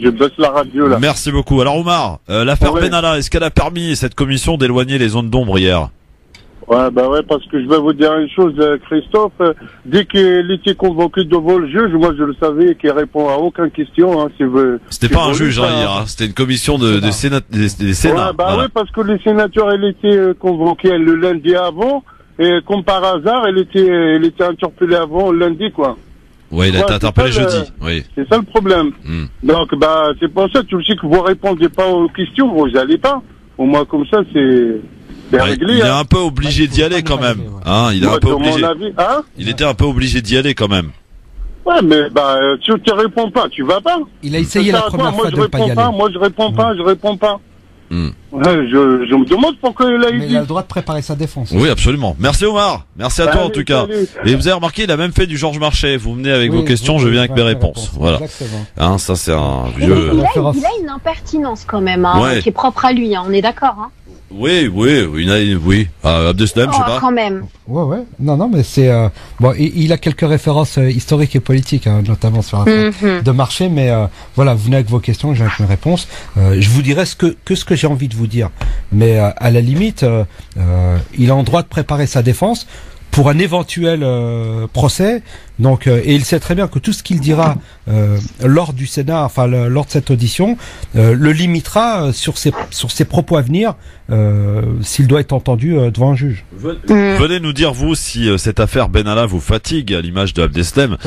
je baisse la radio là. Merci beaucoup. Alors Oumar, l'affaire Benalla, est-ce qu'elle a permis cette commission d'éloigner les zones d'ombre hier? Ouais, parce que je vais vous dire une chose, Christophe. Dès qu'il était convoqué devant le juge, moi je le savais, qu'il répond à aucune question. Hein, c'était pas un juge hier, hein, c'était une commission des Sénats. Ouais, voilà. Oui, parce que les sénateurs, elle était convoqué le lundi avant, et comme par hasard, elle était interpellée avant lundi, quoi. Oui, il a été interpellé jeudi. Oui. C'est ça le problème. Donc, c'est pour ça, tu sais que vous répondez pas aux questions, vous allez pas. Au moins, comme ça, c'est réglé. Il est un peu obligé d'y aller quand même. Hein, il est un peu obligé. Il était un peu obligé d'y aller quand même. Ouais, mais tu te réponds pas, tu vas pas. Il a essayé la première fois de pas y aller. Moi, je réponds pas. Ouais, je me demande pourquoi il a dit. Mais il a le droit de préparer sa défense. Oui, absolument. Merci Omar. Merci à toi en tout cas. Et vous avez remarqué, il a même fait du Georges Marchais. Vous venez avec vos questions, je viens avec mes réponses. Voilà. Hein, ça c'est un vieux. Il a une impertinence quand même, hein, qui est propre à lui. Hein, on est d'accord. Hein. Oui. Abdeslam, je sais pas. Quand même. Ouais. Non, mais c'est il a quelques références historiques et politiques, hein, notamment sur la de marché, mais voilà, vous venez avec vos questions, j'ai avec mes réponses. Je vous dirai ce que j'ai envie de vous dire, mais à la limite, il a en droit de préparer sa défense pour un éventuel procès. Donc, et il sait très bien que tout ce qu'il dira lors du Sénat, enfin lors de cette audition, le limitera sur ses propos à venir, s'il doit être entendu devant un juge. Venez nous dire vous si cette affaire Benalla vous fatigue à l'image de Abdeslam.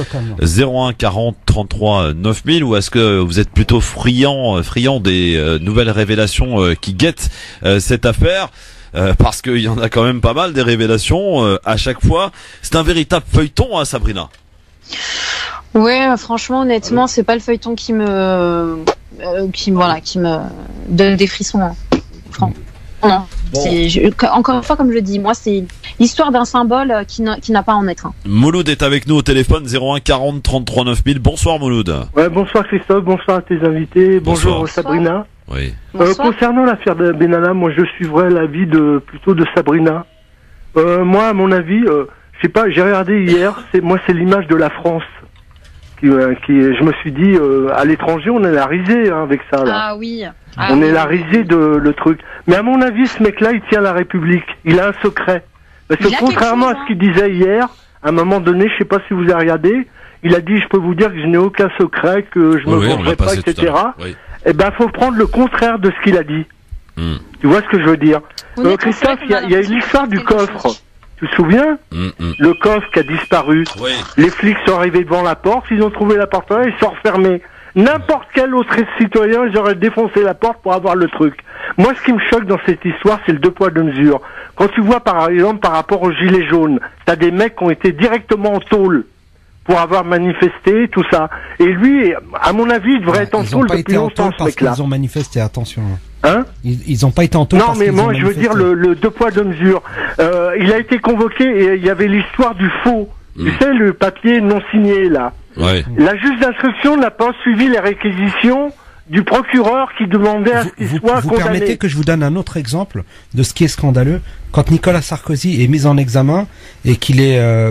01 40 33 9000, ou est-ce que vous êtes plutôt friand des nouvelles révélations qui guettent cette affaire? Parce qu'il y en a quand même pas mal des révélations à chaque fois. C'est un véritable feuilleton, hein, Sabrina. Ouais, franchement, honnêtement, c'est pas le feuilleton qui me donne des frissons. Hein. Non. Encore une fois, comme je le dis, moi, c'est l'histoire d'un symbole qui n'a pas à en être un. Mouloud est avec nous au téléphone, 01 40 33 9000. Bonsoir Mouloud. Ouais, bonsoir Christophe, bonsoir à tes invités, bonjour Sabrina. Oui. Concernant l'affaire de Benalla, moi je suivrais l'avis plutôt de Sabrina. Moi, à mon avis, je sais pas, j'ai regardé hier, c'est l'image de la France je me suis dit, à l'étranger, on est la risée avec ça. Là. Ah oui. On est la risée de le truc. Mais à mon avis, ce mec-là, il tient la République. Il a un secret. Parce que contrairement à ce qu'il disait hier, à un moment donné, je sais pas si vous avez regardé, il a dit, je peux vous dire que je n'ai aucun secret, que je me vengerai pas, etc. Oui. Eh ben, faut prendre le contraire de ce qu'il a dit. Tu vois ce que je veux dire? Christophe, il y a une histoire du coffre. Tu te souviens? Le coffre qui a disparu. Oui. Les flics sont arrivés devant la porte, ils ont trouvé la porte, ils sont refermés. N'importe quel autre citoyen, ils auraient défoncé la porte pour avoir le truc. Moi, ce qui me choque dans cette histoire, c'est le 2 poids 2 mesures. Quand tu vois, par exemple, par rapport aux gilets jaunes, t'as des mecs qui ont été directement en tôle pour avoir manifesté, tout ça. Et lui, à mon avis, il devrait être en tôle depuis longtemps, ce mec-là. Ils ont manifesté, attention. Hein? Ils ont pas été en tôle. Non, mais moi, je veux dire le 2 poids 2 mesures. Il a été convoqué et il y avait l'histoire du faux. Tu sais, le papier non signé, là. Ouais. La juge d'instruction n'a pas suivi les réquisitions du procureur qui demandait à ce qu'il soit condamné. Vous permettez que je vous donne un autre exemple de ce qui est scandaleux? Quand Nicolas Sarkozy est mis en examen et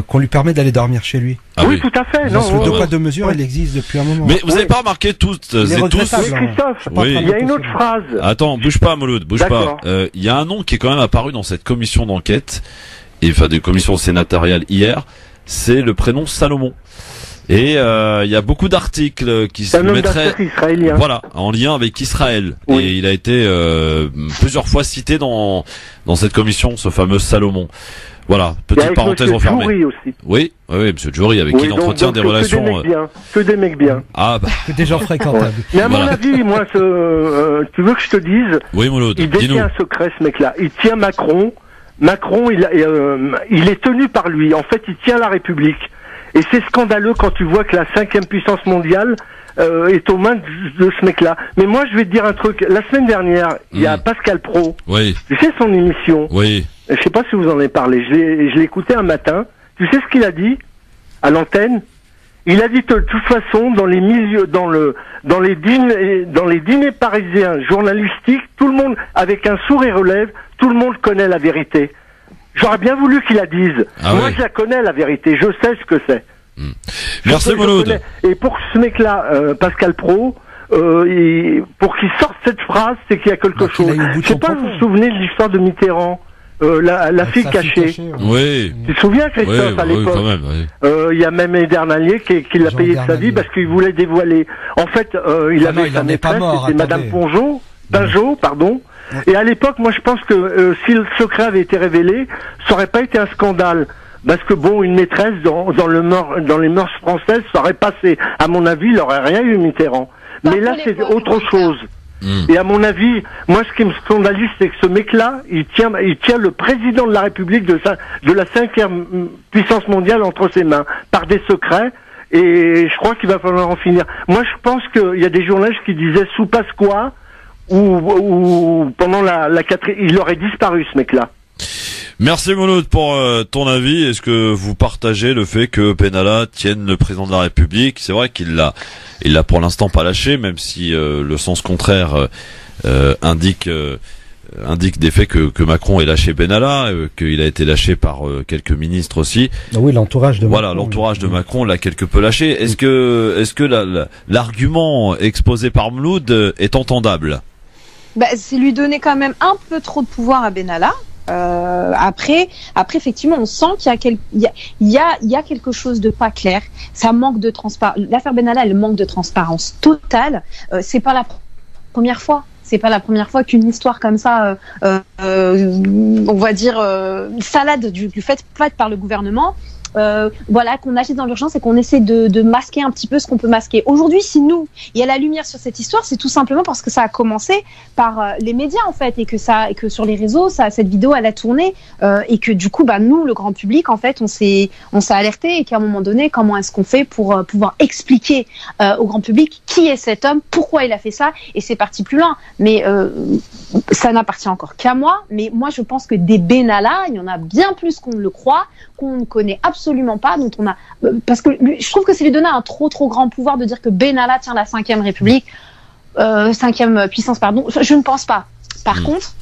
qu'on lui permet d'aller dormir chez lui. Ah oui, tout à fait. Non, le 2 poids 2 mesures, il existe depuis un moment. Mais vous n'avez pas remarqué toutes et tous. Christophe, il y a une autre phrase. Attends, bouge pas, Mouloud, bouge pas. Il y a un nom qui est quand même apparu dans cette commission d'enquête, des commissions sénatoriales hier, c'est le prénom Salomon. Et il y a beaucoup d'articles qui se mettraient en lien avec Israël. Oui. Et il a été plusieurs fois cité dans cette commission, ce fameux Salomon. Voilà, petite parenthèse refermée. Djouri aussi. Oui, Monsieur Djouri, avec qui il entretient des relations. Que des mecs bien. Ah bah. Que des gens fréquentables. Mais à mon avis, moi, tu veux que je te dise? Oui, Mouloud, il détient un secret, ce mec-là. Il tient Macron. Macron, il est tenu par lui. En fait, il tient la République. Et c'est scandaleux quand tu vois que la 5e puissance mondiale est aux mains de ce mec-là. Mais moi, je vais te dire un truc. La semaine dernière, il y a Pascal Praud. Oui. Tu sais son émission. Oui. Je sais pas si vous en avez parlé. Je l'ai écouté un matin. Tu sais ce qu'il a dit à l'antenne? Il a dit que de toute façon, dans les milieux, dans les dîners parisiens journalistiques, tout le monde, avec un sourire aux lèvres, tout le monde connaît la vérité. J'aurais bien voulu qu'il la dise. Moi, je la connais, la vérité. Je sais ce que c'est. Merci, Mouloud. Et pour ce mec-là, Pascal Praud, pour qu'il sorte cette phrase, c'est qu'il y a quelque chose. Je sais pas, vous vous souvenez de l'histoire de Mitterrand, la fille cachée. Oui. Tu te souviens, Christophe, à l'époque? Quand même, il y a même Edernalier qui l'a payé de sa vie parce qu'il voulait dévoiler. En fait, il avait sa maîtresse, c'était Madame Pinjot, pardon. Et à l'époque, moi je pense que si le secret avait été révélé, ça aurait pas été un scandale. Parce que bon, une maîtresse dans les mœurs françaises, ça aurait passé. À mon avis, il n'aurait rien eu, Mitterrand. Mais là, c'est autre chose. Et à mon avis, moi ce qui me scandalise, c'est que ce mec-là, il tient le président de la République de la 5e puissance mondiale entre ses mains, par des secrets. Et je crois qu'il va falloir en finir. Moi, je pense qu'il y a des journalistes qui disaient sous Pasqua, ou pendant la 4e, il aurait disparu, ce mec-là. Merci Mouloud pour ton avis. Est-ce que vous partagez le fait que Benalla tienne le président de la République? C'est vrai qu'il l'a pour l'instant pas lâché, même si le sens contraire indique des faits que Macron ait lâché Benalla, qu'il a été lâché par quelques ministres aussi. Oui, l'entourage de Macron. Voilà, l'entourage de Macron l'a quelque peu lâché. Est-ce que l'argument exposé par Mouloud est entendable? C'est lui donner quand même un peu trop de pouvoir à Benalla. Après, effectivement, on sent qu'il y a quelque chose de pas clair. Ça manque de transparence. L'affaire Benalla, elle manque de transparence totale. C'est pas la première fois. C'est pas la première fois qu'une histoire comme ça, on va dire, salade du fait par le gouvernement. Qu'on agit dans l'urgence et qu'on essaie de masquer un petit peu ce qu'on peut masquer. Aujourd'hui, si nous, il y a la lumière sur cette histoire, c'est tout simplement parce que ça a commencé par les médias en fait, et que sur les réseaux, cette vidéo elle a tourné, et que du coup, nous, le grand public, en fait, on s'est alerté, et qu'à un moment donné, comment est-ce qu'on fait pour pouvoir expliquer au grand public qui est cet homme, pourquoi il a fait ça, et c'est parti plus loin. Mais ça n'appartient encore qu'à moi. Mais moi, je pense que des Benalla, il y en a bien plus qu'on ne le croit, qu'on ne connaît absolument pas, dont on a, parce que je trouve que c'est lui donner un trop grand pouvoir de dire que Benalla tient la 5e République, 5e puissance, pardon. Je ne pense pas. Par contre,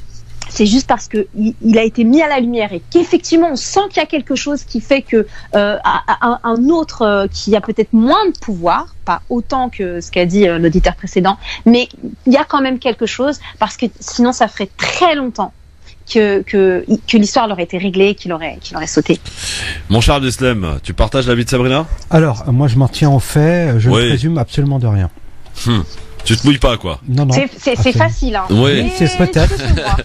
c'est juste parce que il a été mis à la lumière et qu'effectivement on sent qu'il y a quelque chose qui fait que un autre qui a peut-être moins de pouvoir, pas autant que ce qu'a dit l'auditeur précédent, mais il y a quand même quelque chose, parce que sinon ça ferait très longtemps que l'histoire leur été réglée, qu'il aurait sauté. Mon cher Abdeslam, tu partages l'avis de Sabrina ? Alors, moi je m'en tiens aux faits, je ne présume absolument de rien. Tu te mouilles pas, quoi. Non. C'est facile, hein. Oui. Mais c'est peut-être,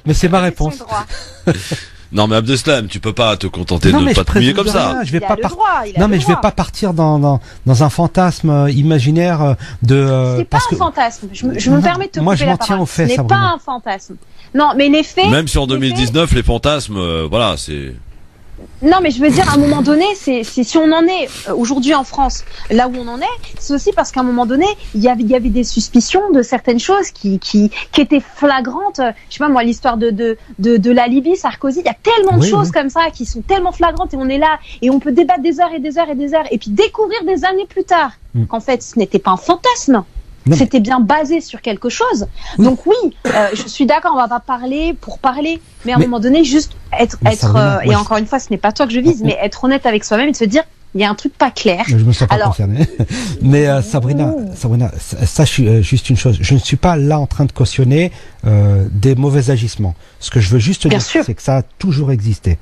mais c'est ma réponse. Non, mais Abdeslam, tu peux pas te contenter de ne pas te mouiller comme ça. Je vais pas je vais pas partir dans un fantasme imaginaire de. C'est pas un fantasme. Je me permets de te couper la parole. Tiens aux faits, ce n'est pas un fantasme. Non, mais les faits. Même si en 2019, les fantasmes, voilà, c'est. Non, mais je veux dire, à un moment donné, c'est si on en est aujourd'hui en France, là où on en est, c'est aussi parce qu'à un moment donné, il y avait des suspicions de certaines choses qui étaient flagrantes. Je sais pas moi, l'histoire de la Libye, Sarkozy, il y a tellement de choses comme ça qui sont tellement flagrantes, et on est là et on peut débattre des heures et des heures et des heures, et puis découvrir des années plus tard qu'en fait, ce n'était pas un fantasme. Non. C'était bien basé sur quelque chose. Donc oui, je suis d'accord, on va pas parler pour parler, mais à un moment donné, juste être et encore une fois, ce n'est pas toi que je vise, mais être honnête avec soi-même et de se dire, il y a un truc pas clair. Je me sens pas concerné. Mais Sabrina, sache juste une chose, je ne suis pas là en train de cautionner des mauvais agissements. Ce que je veux juste dire, c'est que ça a toujours existé.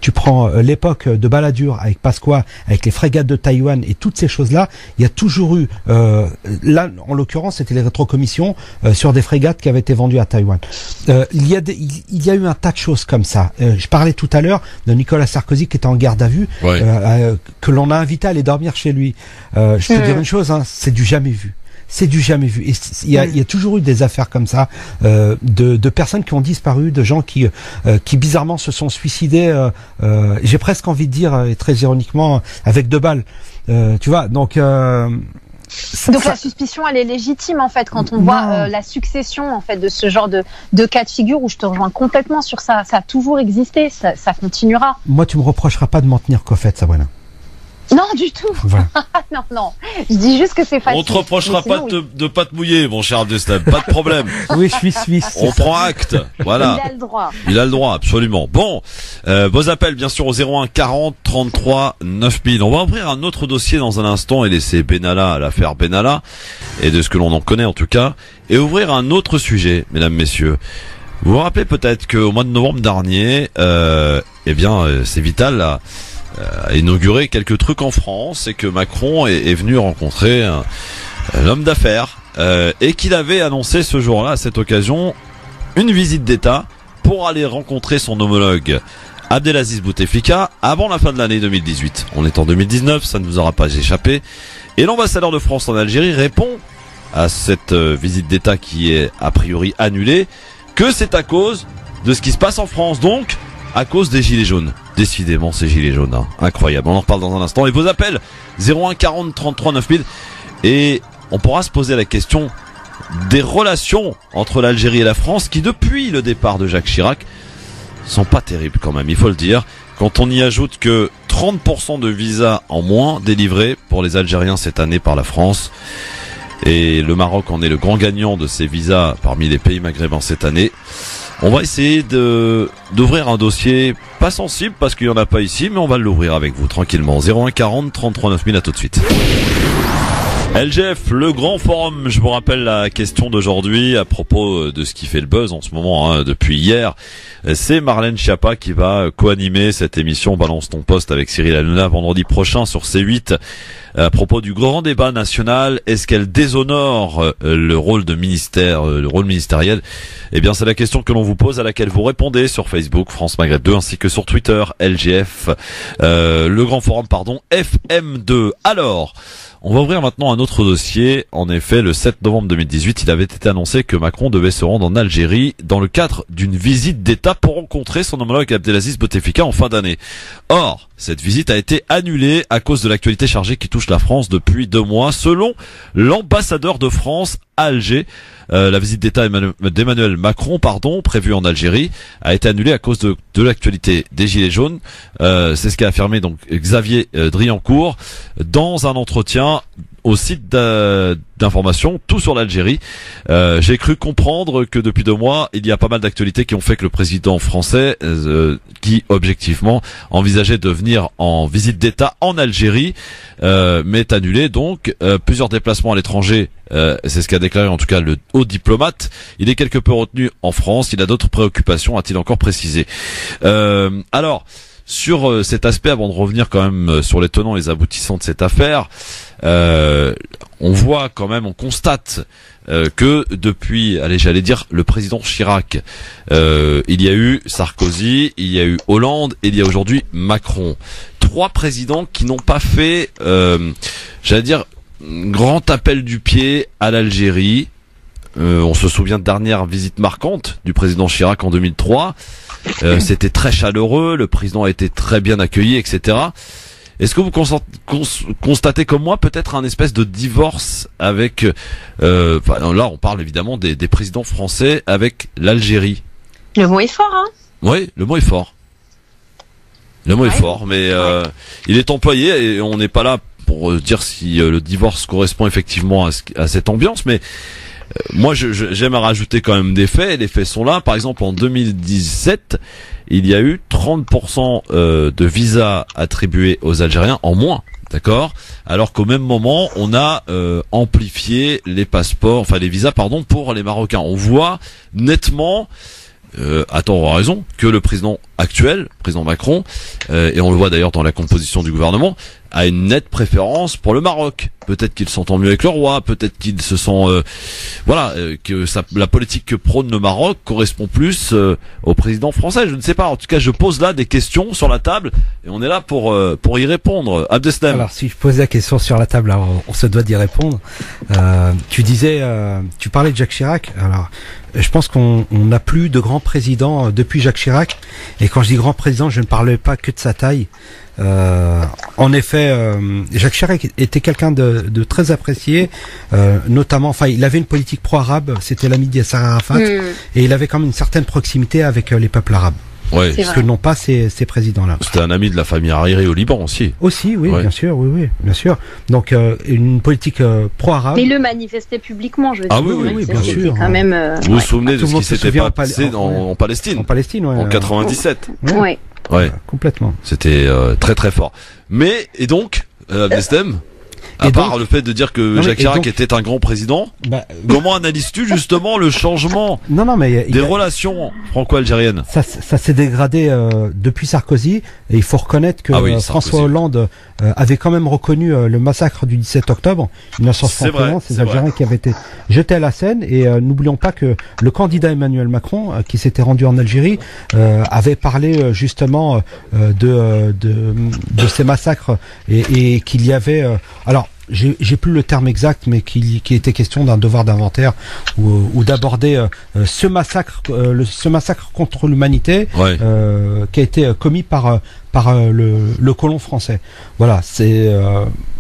Tu prends l'époque de Balladur avec Pasqua, avec les frégates de Taïwan et toutes ces choses-là, il y a toujours eu, là en l'occurrence c'était les rétrocommissions sur des frégates qui avaient été vendues à Taïwan. Il y a eu un tas de choses comme ça. Je parlais tout à l'heure de Nicolas Sarkozy qui était en garde à vue, que l'on a invité à aller dormir chez lui. Je peux dire une chose, hein, c'est du jamais vu. C'est du jamais vu. Et il y a toujours eu des affaires comme ça, de personnes qui ont disparu, de gens qui bizarrement se sont suicidés. J'ai presque envie de dire, et très ironiquement, avec 2 balles. Tu vois, donc. Donc la suspicion, elle est légitime en fait quand on voit la succession en fait de ce genre de cas de figure, où je te rejoins complètement sur ça. Ça a toujours existé, ça continuera. Moi, tu me reprocheras pas de m'en tenir qu'au fait, Sabrina. Non, du tout. Voilà. non. Je dis juste que c'est facile. On te reprochera pas de pas te mouiller, mon cher Abdeslam. Pas de problème. Oui, je suis suisse. On prend acte. Voilà. Il a le droit. Il a le droit, absolument. Bon, vos appels, bien sûr, au 01 40 33 9000. On va ouvrir un autre dossier dans un instant et laisser Benalla, l'affaire Benalla, et de ce que l'on en connaît en tout cas, et ouvrir un autre sujet, mesdames, messieurs. Vous vous rappelez peut-être qu'au mois de novembre dernier, c'est Vital là. A inauguré quelques trucs en France, et que Macron est venu rencontrer un homme d'affaires et qu'il avait annoncé ce jour-là, à cette occasion, une visite d'État pour aller rencontrer son homologue Abdelaziz Bouteflika avant la fin de l'année 2018. On est en 2019, ça ne vous aura pas échappé. Et l'ambassadeur de France en Algérie répond à cette visite d'État qui est a priori annulée, que c'est à cause de ce qui se passe en France, donc à cause des gilets jaunes. Décidément, ces gilets jaunes, hein. Incroyable. On en reparle dans un instant. Et vos appels, 01 40 33 9000. Et on pourra se poser la question des relations entre l'Algérie et la France, qui depuis le départ de Jacques Chirac sont pas terribles quand même, il faut le dire. Quand on y ajoute que 30% de visas en moins délivrés pour les Algériens cette année par la France, et le Maroc en est le grand gagnant de ces visas parmi les pays maghrébins cette année. On va essayer d'ouvrir un dossier pas sensible parce qu'il n'y en a pas ici, mais on va l'ouvrir avec vous tranquillement. 01 40 33 9000, à tout de suite. LGF, le grand forum, je vous rappelle la question d'aujourd'hui à propos de ce qui fait le buzz en ce moment, hein, depuis hier. C'est Marlène Schiappa qui va co-animer cette émission Balance ton poste avec Cyril Hanouna vendredi prochain sur C8 à propos du grand débat national. Est-ce qu'elle déshonore le rôle ministériel? Eh bien, c'est la question que l'on vous pose, à laquelle vous répondez sur Facebook France Maghreb 2 ainsi que sur Twitter LGF, le grand forum, FM2. Alors, on va ouvrir maintenant un autre dossier. En effet, le 7 novembre 2018, il avait été annoncé que Macron devait se rendre en Algérie dans le cadre d'une visite d'État pour rencontrer son homologue Abdelaziz Bouteflika en fin d'année. Or, cette visite a été annulée à cause de l'actualité chargée qui touche la France depuis 2 mois. Selon l'ambassadeur de France à Alger, la visite d'État d'Emmanuel Macron, prévue en Algérie, a été annulée à cause de l'actualité des Gilets jaunes. C'est ce qu'a affirmé donc Xavier Driancourt dans un entretien au site d'information Tout sur l'Algérie. J'ai cru comprendre que depuis 2 mois, il y a pas mal d'actualités qui ont fait que le président français, qui objectivement envisageait de venir en visite d'État en Algérie, m'est annulé. Donc plusieurs déplacements à l'étranger, c'est ce qu'a déclaré en tout cas le haut diplomate. Il est quelque peu retenu en France, il a d'autres préoccupations, a-t-il encore précisé. Alors, sur cet aspect, avant de revenir quand même sur les tenants et les aboutissants de cette affaire, on voit quand même, on constate que depuis, j'allais dire, le président Chirac, il y a eu Sarkozy, il y a eu Hollande et il y a aujourd'hui Macron. 3 présidents qui n'ont pas fait, j'allais dire, grand appel du pied à l'Algérie. On se souvient de dernière visite marquante du président Chirac en 2003. C'était très chaleureux, le président a été très bien accueilli, etc. Est-ce que vous constatez comme moi peut-être un espèce de divorce avec... là, on parle évidemment des présidents français avec l'Algérie. Le mot est fort, hein? Oui, le mot est fort. Le mot est fort, mais il est employé et on n'est pas là pour dire si le divorce correspond effectivement à cette ambiance, mais moi j'aime à rajouter quand même des faits, et les faits sont là. Par exemple, en 2017, il y a eu 30% de visas attribués aux Algériens en moins, d'accord, alors qu'au même moment on a amplifié les passeports, enfin les visas pardon, pour les Marocains. On voit nettement, à tort ou à raison, que le président actuel, président Macron, et on le voit d'ailleurs dans la composition du gouvernement, a une nette préférence pour le Maroc. Peut-être qu'il s'entend mieux avec le roi, peut-être qu'il se sent, que la politique que prône le Maroc correspond plus au président français. Je ne sais pas. En tout cas, je pose là des questions sur la table et on est là pour y répondre. Abdeslam. Alors, si je pose la question sur la table, alors, on se doit d'y répondre. Tu parlais de Jacques Chirac. Alors, je pense qu'on n'a plus de grands présidents depuis Jacques Chirac. Et quand je dis grand président, je ne parlais pas que de sa taille. En effet, Jacques Chirac était quelqu'un de très apprécié, notamment, enfin, il avait une politique pro-arabe, c'était l'ami de Yasser Arafat, et il avait quand même une certaine proximité avec les peuples arabes. Ouais. Ce que n'ont pas ces présidents-là. C'était un ami de la famille Hariri au Liban aussi. Aussi, oui, bien sûr, bien sûr. Donc une politique pro-arabe. Mais il le manifestait publiquement, je veux dire. Oui, bien sûr. Quand même. Vous vous souvenez de ce qui s'était passé en Palestine? En Palestine, en 97. Ouais. Ouais. Complètement. C'était très très fort. Mais et donc, Abdeslam, à part le fait de dire que Jacques Chirac était un grand président, comment analyses-tu justement le changement des relations franco-algériennes? Ça s'est dégradé depuis Sarkozy, et il faut reconnaître que François Hollande avait quand même reconnu le massacre du 17 octobre 1961, ces Algériens qui avaient été jetés à la Seine, et n'oublions pas que le candidat Emmanuel Macron, qui s'était rendu en Algérie, avait parlé justement de ces massacres, et qu'il y avait... alors, j'ai plus le terme exact, mais qu'il était question d'un devoir d'inventaire ou d'aborder ce massacre contre l'humanité qui a été commis par le colon français. Voilà, c'est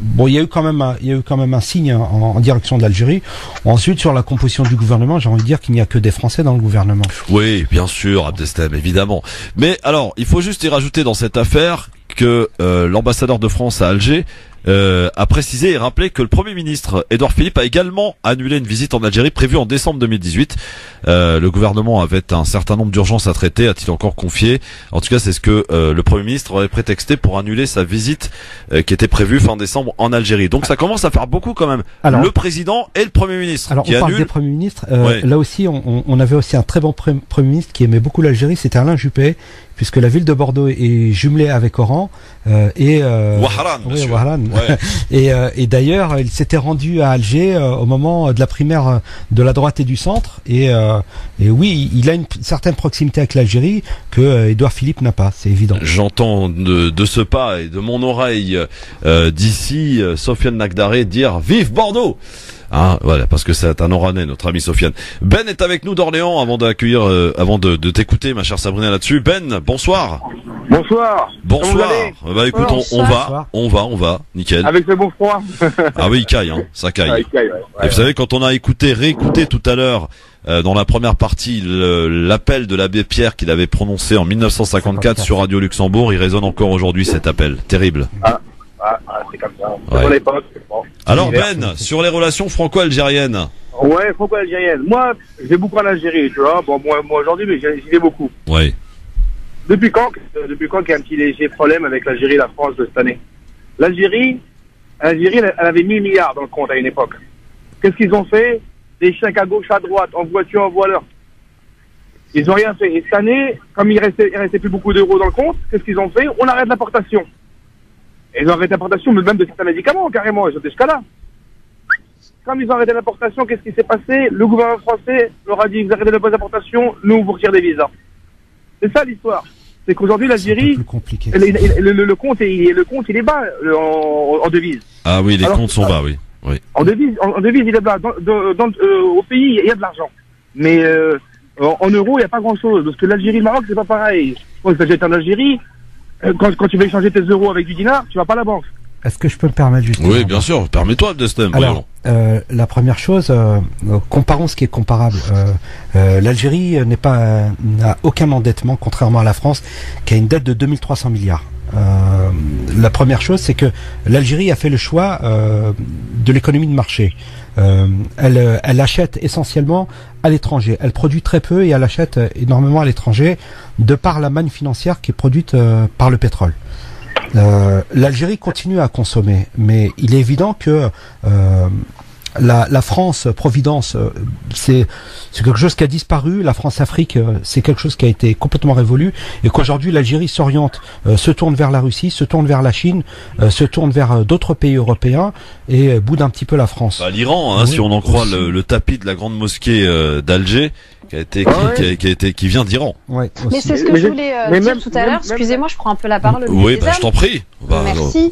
bon. Il y a eu quand même un signe en direction de l'Algérie. Ensuite, sur la composition du gouvernement, j'ai envie de dire qu'il n'y a que des Français dans le gouvernement. Oui, bien sûr, Abdeslam, évidemment. Mais alors, il faut juste y rajouter dans cette affaire que l'ambassadeur de France à Alger a précisé et rappelé que le Premier ministre Édouard Philippe a également annulé une visite en Algérie prévue en décembre 2018. Le gouvernement avait un certain nombre d'urgences à traiter, a-t-il encore confié. En tout cas, c'est ce que le Premier ministre avait prétexté pour annuler sa visite qui était prévue fin décembre en Algérie. Donc ça commence à faire beaucoup quand même. Alors, le président et le Premier ministre alors, qui on parle des Premiers ministres. Là aussi, on avait aussi un très bon Premier ministre qui aimait beaucoup l'Algérie, c'était Alain Juppé, puisque la ville de Bordeaux est jumelée avec Oran et Wahran, et d'ailleurs il s'était rendu à Alger au moment de la primaire de la droite et du centre, et oui, il a une certaine proximité avec l'Algérie que Édouard Philippe n'a pas, c'est évident. J'entends de ce pas et de mon oreille d'ici Sofiane Nagdaré dire vive Bordeaux. Hein, voilà, parce que c'est un Oranais, notre ami Sofiane. Ben est avec nous d'Orléans avant d'accueillir, avant de t'écouter, ma chère Sabrina, là-dessus. Ben, bonsoir. Bonsoir. Bonsoir. Bah écoute, on va, nickel. Avec le bon froid. Ah oui, il caille, hein, ça caille. Ah, il caille, Et vous savez, quand on a réécouté tout à l'heure, dans la première partie, l'appel de l'abbé Pierre qu'il avait prononcé en 1954 sur Radio Luxembourg, il résonne encore aujourd'hui cet appel. Terrible. Ah. C'est comme ça. Ouais. Mon époque, bon. Alors Ben, sur les relations franco-algériennes. Ouais, franco-algérienne. Moi, je vais beaucoup en Algérie, tu vois. Bon, moi aujourd'hui, mais j'y vais beaucoup. Oui. Depuis quand qu'il y a un petit léger problème avec l'Algérie et la France de cette année? L'Algérie, elle avait 1000 milliards dans le compte à une époque. Qu'est-ce qu'ils ont fait? Des chèques à gauche, à droite, en voiture, en voileur. Ils ont rien fait. Et cette année, comme il restait plus beaucoup d'euros dans le compte, qu'est-ce qu'ils ont fait? On arrête l'importation. Et ils ont arrêté l'importation, mais même de certains médicaments, carrément. Ils étaient jusqu'à là. Comme ils ont arrêté l'importation, qu'est-ce qui s'est passé? Le gouvernement français leur a dit, vous arrêtez l'importation, nous, on vous retire des visas. C'est ça l'histoire. C'est qu'aujourd'hui, l'Algérie, le compte, il est bas en devise. Ah oui, les comptes sont bas, oui. En devise, il est bas. Au pays, il y a de l'argent. Mais en euros, il n'y a pas grand-chose. Parce que l'Algérie et le Maroc, c'est pas pareil. Quand tu achètes en Algérie, quand tu veux échanger tes euros avec du dinar, tu vas pas à la banque. Est-ce que je peux me permettre justement? Oui, bien sûr. Permets-toi, Destin. Alors, la première chose, comparons ce qui est comparable. L'Algérie n'a aucun endettement, contrairement à la France, qui a une dette de 2300 milliards. La première chose, c'est que l'Algérie a fait le choix de l'économie de marché. Elle achète essentiellement à l'étranger. Elle produit très peu et elle achète énormément à l'étranger, de par la manne financière qui est produite par le pétrole. L'Algérie continue à consommer, mais il est évident que la France Providence, c'est quelque chose qui a disparu. La France Afrique, c'est quelque chose qui a été complètement révolu, et qu'aujourd'hui l'Algérie s'oriente, se tourne vers la Russie, se tourne vers la Chine, se tourne vers d'autres pays européens et boude un petit peu la France. L'Iran, oui, si on en croit le tapis de la grande mosquée d'Alger, qui vient d'Iran. Ouais, mais c'est ce que je voulais dire tout à l'heure. Excusez-moi, je prends un peu la parole. Oui, je t'en prie. Merci.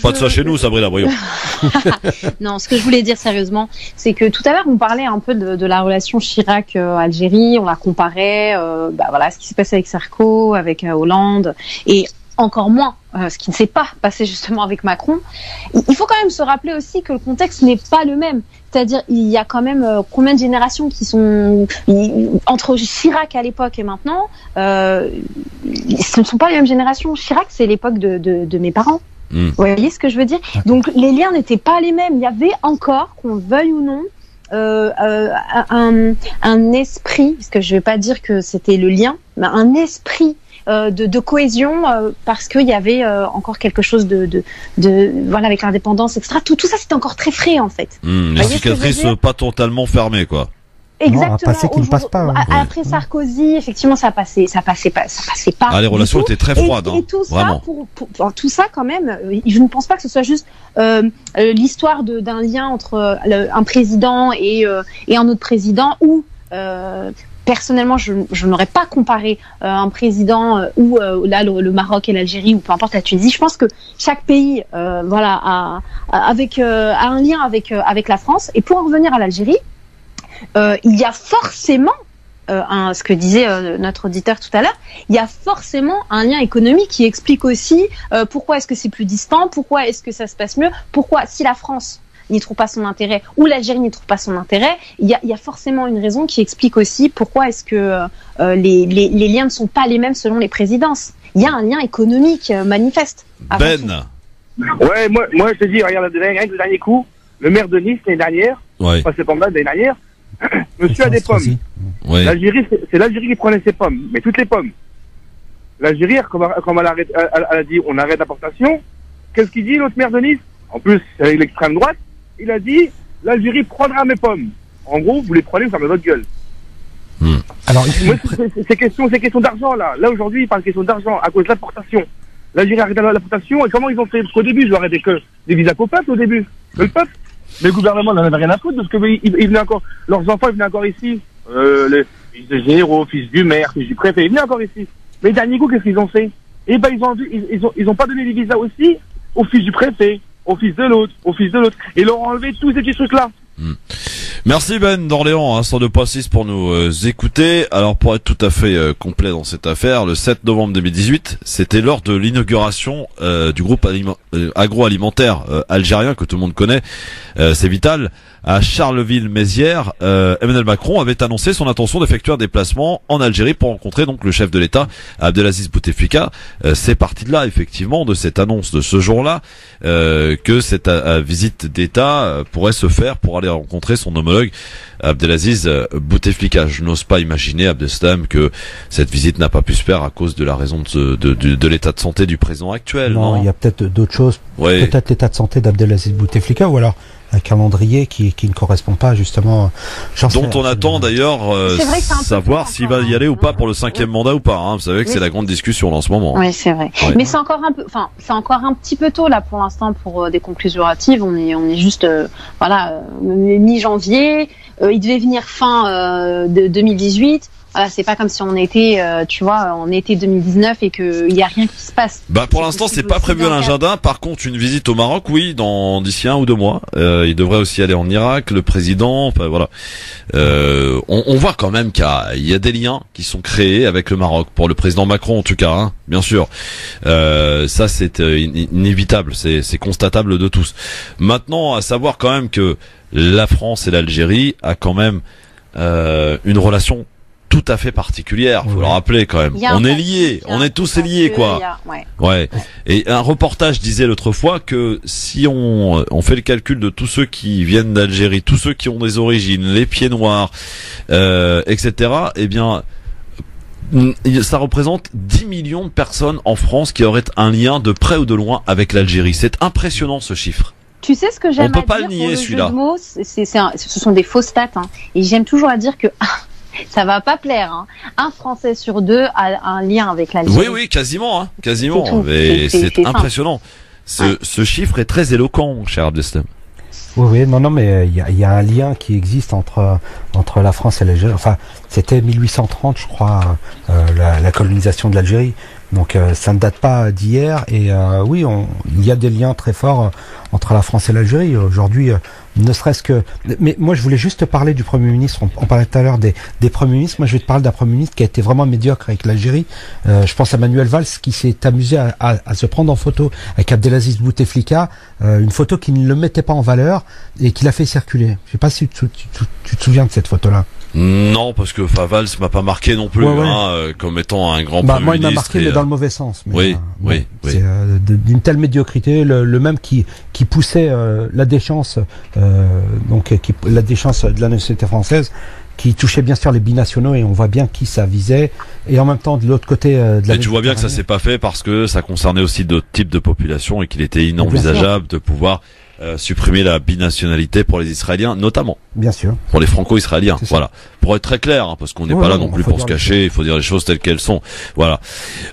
Pas de ça chez nous, Sabrina, voyons. Non, ce que je voulais dire sérieusement, c'est que tout à l'heure, on parlait un peu de la relation Chirac-Algérie, on la comparait, ce qui s'est passé avec Sarko, avec Hollande, et encore moins ce qui ne s'est pas passé justement avec Macron. Il faut quand même se rappeler aussi que le contexte n'est pas le même. C'est-à-dire, il y a quand même combien de générations qui sont entre Chirac à l'époque et maintenant, ce ne sont pas les mêmes générations. Chirac, c'est l'époque de mes parents. Vous voyez ce que je veux dire? Donc les liens n'étaient pas les mêmes. Il y avait encore, qu'on veuille ou non, un esprit, parce que je vais pas dire que c'était le lien, mais un esprit de cohésion, parce qu'il y avait encore quelque chose voilà, avec l'indépendance, etc. Tout ça, c'était encore très frais, en fait. Les cicatrices pas totalement fermées, quoi. Exactement. Après Sarkozy, effectivement, ça passait pas. Les relations étaient très froides, et tout vraiment. Ça, tout ça, quand même, je ne pense pas que ce soit juste l'histoire d'un lien entre un président et un autre président, ou personnellement, je n'aurais pas comparé un président ou là le Maroc et l'Algérie, ou peu importe la Tunisie. Je pense que chaque pays, a un lien avec la France. Et pour en revenir à l'Algérie, il y a forcément, ce que disait notre auditeur tout à l'heure, il y a forcément un lien économique qui explique aussi pourquoi est-ce que c'est plus distant, pourquoi est-ce que ça se passe mieux, pourquoi, si la France n'y trouve pas son intérêt ou l'Algérie n'y trouve pas son intérêt, il y a forcément une raison qui explique aussi pourquoi est-ce que les liens ne sont pas les mêmes selon les présidences. Il y a un lien économique manifeste. Ben. Ouais, moi je te dis, regarde, le dernier coup, le maire de Nice l'année dernière, pas septembre l'année dernière, monsieur a des pommes. Ouais. L'Algérie, c'est l'Algérie qui prenait ses pommes, mais toutes les pommes. L'Algérie, comme elle a dit, on arrête l'importation. Qu'est-ce qu'il dit, l'autre maire de Nice? En plus, avec l'extrême droite, il a dit, l'Algérie prendra mes pommes. En gros, vous les prenez, vous fermez votre gueule. Alors, c'est question d'argent, là. Là, aujourd'hui, il parle de question d'argent à cause de l'importation. L'Algérie a arrêté l'importation, et comment ils ont fait? Parce qu'au début, ils ont arrêté que des visas qu'au peuple, au début. Le peuple. Mais le gouvernement n'en avait rien à foutre, parce que ils venaient encore, leurs enfants, ils venaient encore ici. Les fils de généraux, fils du maire, fils du préfet, ils venaient encore ici. Mais dernier coup, qu'est-ce qu'ils ont fait? Eh ben, ils ont pas donné les visas aussi au fils du préfet, au fils de l'autre, et leur ont enlevé tous ces petits trucs-là. Merci Ben d'Orléans, 102.6 pour nous écouter. Alors pour être tout à fait complet dans cette affaire, le 7 novembre 2018, c'était lors de l'inauguration du groupe agroalimentaire algérien que tout le monde connaît, c'est Vital, à Charleville-Mézières, Emmanuel Macron avait annoncé son intention d'effectuer un déplacement en Algérie pour rencontrer donc le chef de l'État, Abdelaziz Bouteflika. C'est parti de là, effectivement, de cette annonce de ce jour-là, que cette visite d'État pourrait se faire pour aller rencontrer son homologue Abdelaziz Bouteflika. Je n'ose pas imaginer, Abdeslam, que cette visite n'a pas pu se faire à cause de la raison de l'état de santé du président actuel. Non, il y a peut-être d'autres choses. Oui. Peut-être l'état de santé d'Abdelaziz Bouteflika, ou alors un calendrier qui ne correspond pas justement. Dont on attend d'ailleurs savoir s'il va y aller ou pas pour le 5e mandat ou pas. Hein. Vous savez que c'est la grande discussion en ce moment. Oui, c'est vrai. Ouais. Mais c'est encore un petit peu tôt là pour l'instant pour des conclusions hâtives. On est juste mi-janvier. Il devait venir fin de 2018. Voilà, c'est pas comme si on était, en été 2019 et qu'il y a rien qui se passe. Pour l'instant, c'est pas prévu à l'agenda. Par contre, une visite au Maroc, oui, d'ici 1 ou 2 mois. Il devrait aussi aller en Irak, le président. Enfin, voilà. On voit quand même qu'il y a des liens qui sont créés avec le Maroc pour le président Macron, en tout cas, hein, bien sûr. Ça, c'est inévitable, c'est constatable de tous. Maintenant, à savoir quand même que la France et l'Algérie a quand même une relation tout à fait particulière, faut le rappeler quand même. On est liés, on est tous liés, quoi. Ouais. Et un reportage disait l'autre fois que si on fait le calcul de tous ceux qui viennent d'Algérie, tous ceux qui ont des origines, les pieds noirs, etc., eh bien, ça représente 10 millions de personnes en France qui auraient un lien de près ou de loin avec l'Algérie. C'est impressionnant, ce chiffre. Tu sais ce que j'aime à dire pas le nier, celui-là. Ce sont des faux stats, hein. Et j'aime toujours à dire que ça va pas plaire, hein. Un Français sur 2 a un lien avec l'Algérie. Oui, quasiment. Mais c'est impressionnant. Ce chiffre est très éloquent, mon cher Abdeslam. Oui, non, mais il y a un lien qui existe entre la France et l'Algérie. Enfin, c'était 1830, je crois, la colonisation de l'Algérie. Donc ça ne date pas d'hier. Et oui, il y a des liens très forts entre la France et l'Algérie. Aujourd'hui, ne serait-ce que... Mais moi, je voulais juste te parler du Premier ministre. On parlait tout à l'heure des Premiers ministres. Moi, je vais te parler d'un Premier ministre qui a été vraiment médiocre avec l'Algérie. Je pense à Manuel Valls qui s'est amusé à se prendre en photo avec Abdelaziz Bouteflika. Une photo qui ne le mettait pas en valeur et qui l'a fait circuler. Je sais pas si tu te souviens de cette photo-là. Non, parce que Valls m'a pas marqué non plus, hein, comme étant un grand Premier ministre. Moi, il m'a marqué, mais dans le mauvais sens. Mais, oui. C'est d'une telle médiocrité, le même qui poussait la déchéance, la déchéance de la nationalité française, qui touchait bien sûr les binationaux, et on voit bien qui ça visait, et en même temps de l'autre côté de la... Et tu vois bien que ça s'est pas fait parce que ça concernait aussi d'autres types de populations et qu'il était inenvisageable de pouvoir supprimer la binationalité pour les Israéliens, notamment. Bien sûr. Pour les Franco-Israéliens. Voilà. Pour être très clair, hein, parce qu'on n'est pas là non plus pour se cacher, il faut dire les choses telles qu'elles sont. Voilà.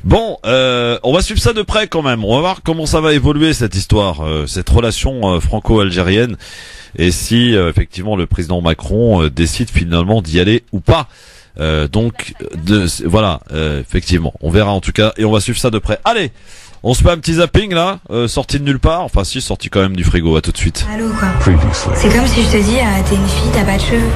Bon, on va suivre ça de près quand même. On va voir comment ça va évoluer cette histoire, cette relation franco-algérienne, et si effectivement le président Macron décide finalement d'y aller ou pas. Voilà, effectivement, on verra en tout cas, et on va suivre ça de près. Allez, on se fait un petit zapping là, sorti de nulle part, enfin si, sorti quand même du frigo. À tout de suite. Allô quoi. C'est comme si je te dis, t'es une fille, t'as pas de cheveux.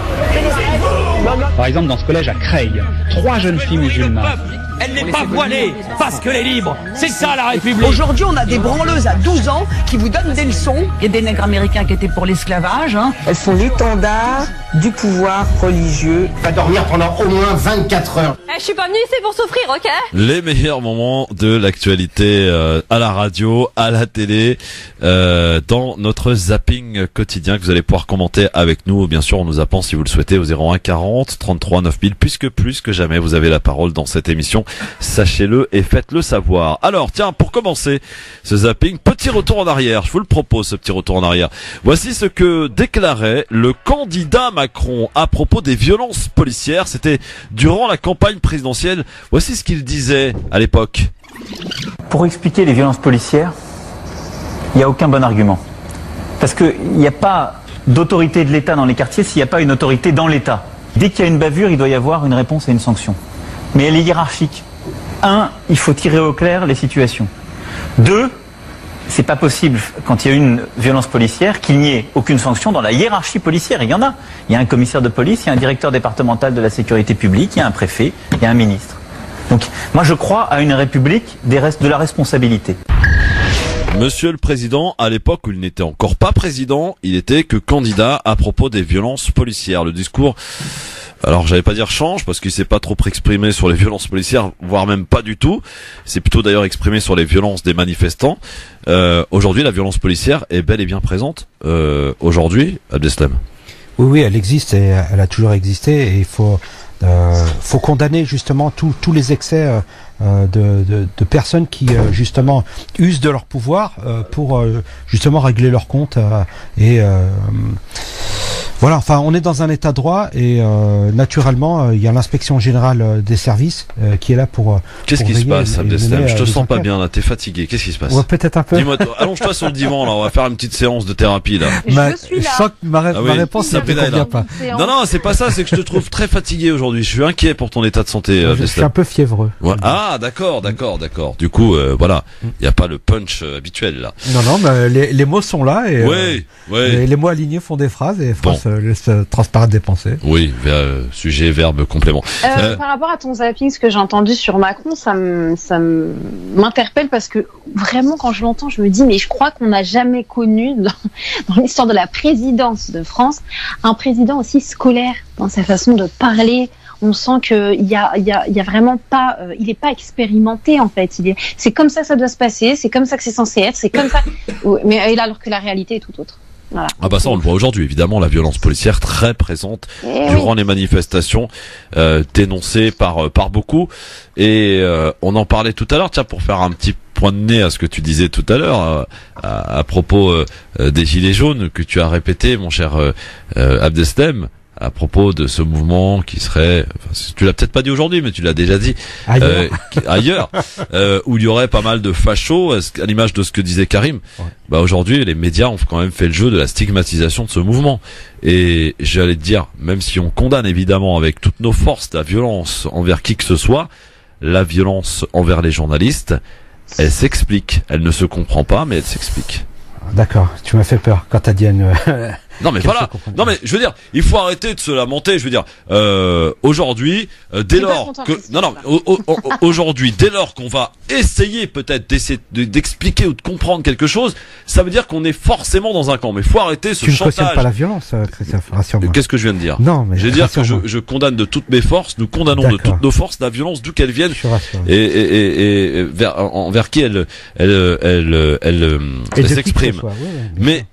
Par exemple, dans ce collège à Creil, 3 jeunes filles musulmanes. Elle n'est pas voilée parce qu'elle est libre. C'est ça la République. Aujourd'hui, on a des branleuses à 12 ans qui vous donnent des leçons. Il y a des nègres américains qui étaient pour l'esclavage. Hein. Elles sont l'étendard du pouvoir religieux. Va dormir pendant au moins 24 heures. Je suis pas venue ici pour souffrir, ok? Les meilleurs moments de l'actualité à la radio, à la télé, dans notre zapping quotidien que vous allez pouvoir commenter avec nous, bien sûr, en nous appelant si vous le souhaitez au 01 40 33 9000, puisque plus que jamais vous avez la parole dans cette émission. Sachez-le et faites-le savoir. Alors, tiens, pour commencer ce zapping, petit retour en arrière. Je vous le propose, ce petit retour en arrière. Voici ce que déclarait le candidat Macron à propos des violences policières. C'était durant la campagne présidentielle. Voici ce qu'il disait à l'époque. Pour expliquer les violences policières, il n'y a aucun bon argument. Parce qu'il n'y a pas d'autorité de l'État dans les quartiers s'il n'y a pas une autorité dans l'État. Dès qu'il y a une bavure, il doit y avoir une réponse et une sanction. Mais elle est hiérarchique. 1, il faut tirer au clair les situations. 2, c'est pas possible, quand il y a une violence policière, qu'il n'y ait aucune sanction dans la hiérarchie policière. Il y en a. Il y a un commissaire de police, il y a un directeur départemental de la sécurité publique, il y a un préfet, il y a un ministre. Donc, moi je crois à une république de la responsabilité. Monsieur le Président, à l'époque où il n'était encore pas président, il était que candidat à propos des violences policières. Le discours, alors j'allais pas dire change, parce qu'il s'est pas trop exprimé sur les violences policières, voire même pas du tout. C'est plutôt d'ailleurs exprimé sur les violences des manifestants. Aujourd'hui, la violence policière est bel et bien présente. Aujourd'hui, Abdeslam. Oui, elle existe et elle a toujours existé, et il faut condamner justement tous les excès de personnes qui justement usent de leur pouvoir pour justement régler leurs comptes voilà, enfin, on est dans un état de droit et naturellement, il y a l'inspection générale des services qui est là pour. Qu'est-ce qui se passe, Abdeslam? Je te sens pas bien là, t'es fatigué. Qu'est-ce qui se passe? Ouais, peut-être un peu. Dis-moi, allonge-toi sur le divan là, on va faire une petite séance de thérapie là. Je suis là. Je sens que ma réponse ne convient pas. Non, c'est pas ça, c'est que je te trouve très fatigué aujourd'hui. Je suis inquiet pour ton état de santé. Je suis un peu fiévreux. Ouais. Ah, d'accord. Du coup, voilà, il y a pas le punch habituel là. Non, mais les mots sont là et les mots alignés font des phrases et laisse transparaître des pensées. Oui, sujet, verbe, complément. Par rapport à ton zapping, ce que j'ai entendu sur Macron, ça m'interpelle parce que vraiment, quand je l'entends, je me dis, mais je crois qu'on n'a jamais connu dans l'histoire de la présidence de France un président aussi scolaire dans sa façon de parler. On sent qu'il y a vraiment pas, il est pas expérimenté en fait. C'est comme ça que ça doit se passer, c'est comme ça que c'est censé être, c'est comme ça. Mais alors que la réalité est tout autre. Voilà. Ah bah ça on le voit aujourd'hui, évidemment, la violence policière très présente durant les manifestations, dénoncée par beaucoup, et on en parlait tout à l'heure, tiens, pour faire un petit point de nez à ce que tu disais tout à l'heure à propos des gilets jaunes que tu as répété, mon cher Abdeslam, à propos de ce mouvement qui serait, enfin, tu l'as peut-être pas dit aujourd'hui, mais tu l'as déjà dit ailleurs, où il y aurait pas mal de fachos, à l'image de ce que disait Karim. Ouais. Bah aujourd'hui, les médias ont quand même fait le jeu de la stigmatisation de ce mouvement. Et j'allais te dire, même si on condamne évidemment avec toutes nos forces la violence envers qui que ce soit, la violence envers les journalistes, elle s'explique. Elle ne se comprend pas, mais elle s'explique. D'accord, tu m'as fait peur quand t'as dit non mais voilà, non mais je veux dire, il faut arrêter de se lamenter. Je veux dire, aujourd'hui, dès lors que aujourd'hui, dès lors qu'on va essayer peut-être d'expliquer ou de comprendre quelque chose, ça veut dire qu'on est forcément dans un camp. Mais faut arrêter ce chantage. Tu ne cautionnes pas la violence, Christophe, rassure-moi. Qu'est-ce que je viens de dire? Non, mais je veux dire que je condamne de toutes mes forces, nous condamnons de toutes nos forces la violence d'où qu'elle vienne et envers qui elle s'exprime. Mais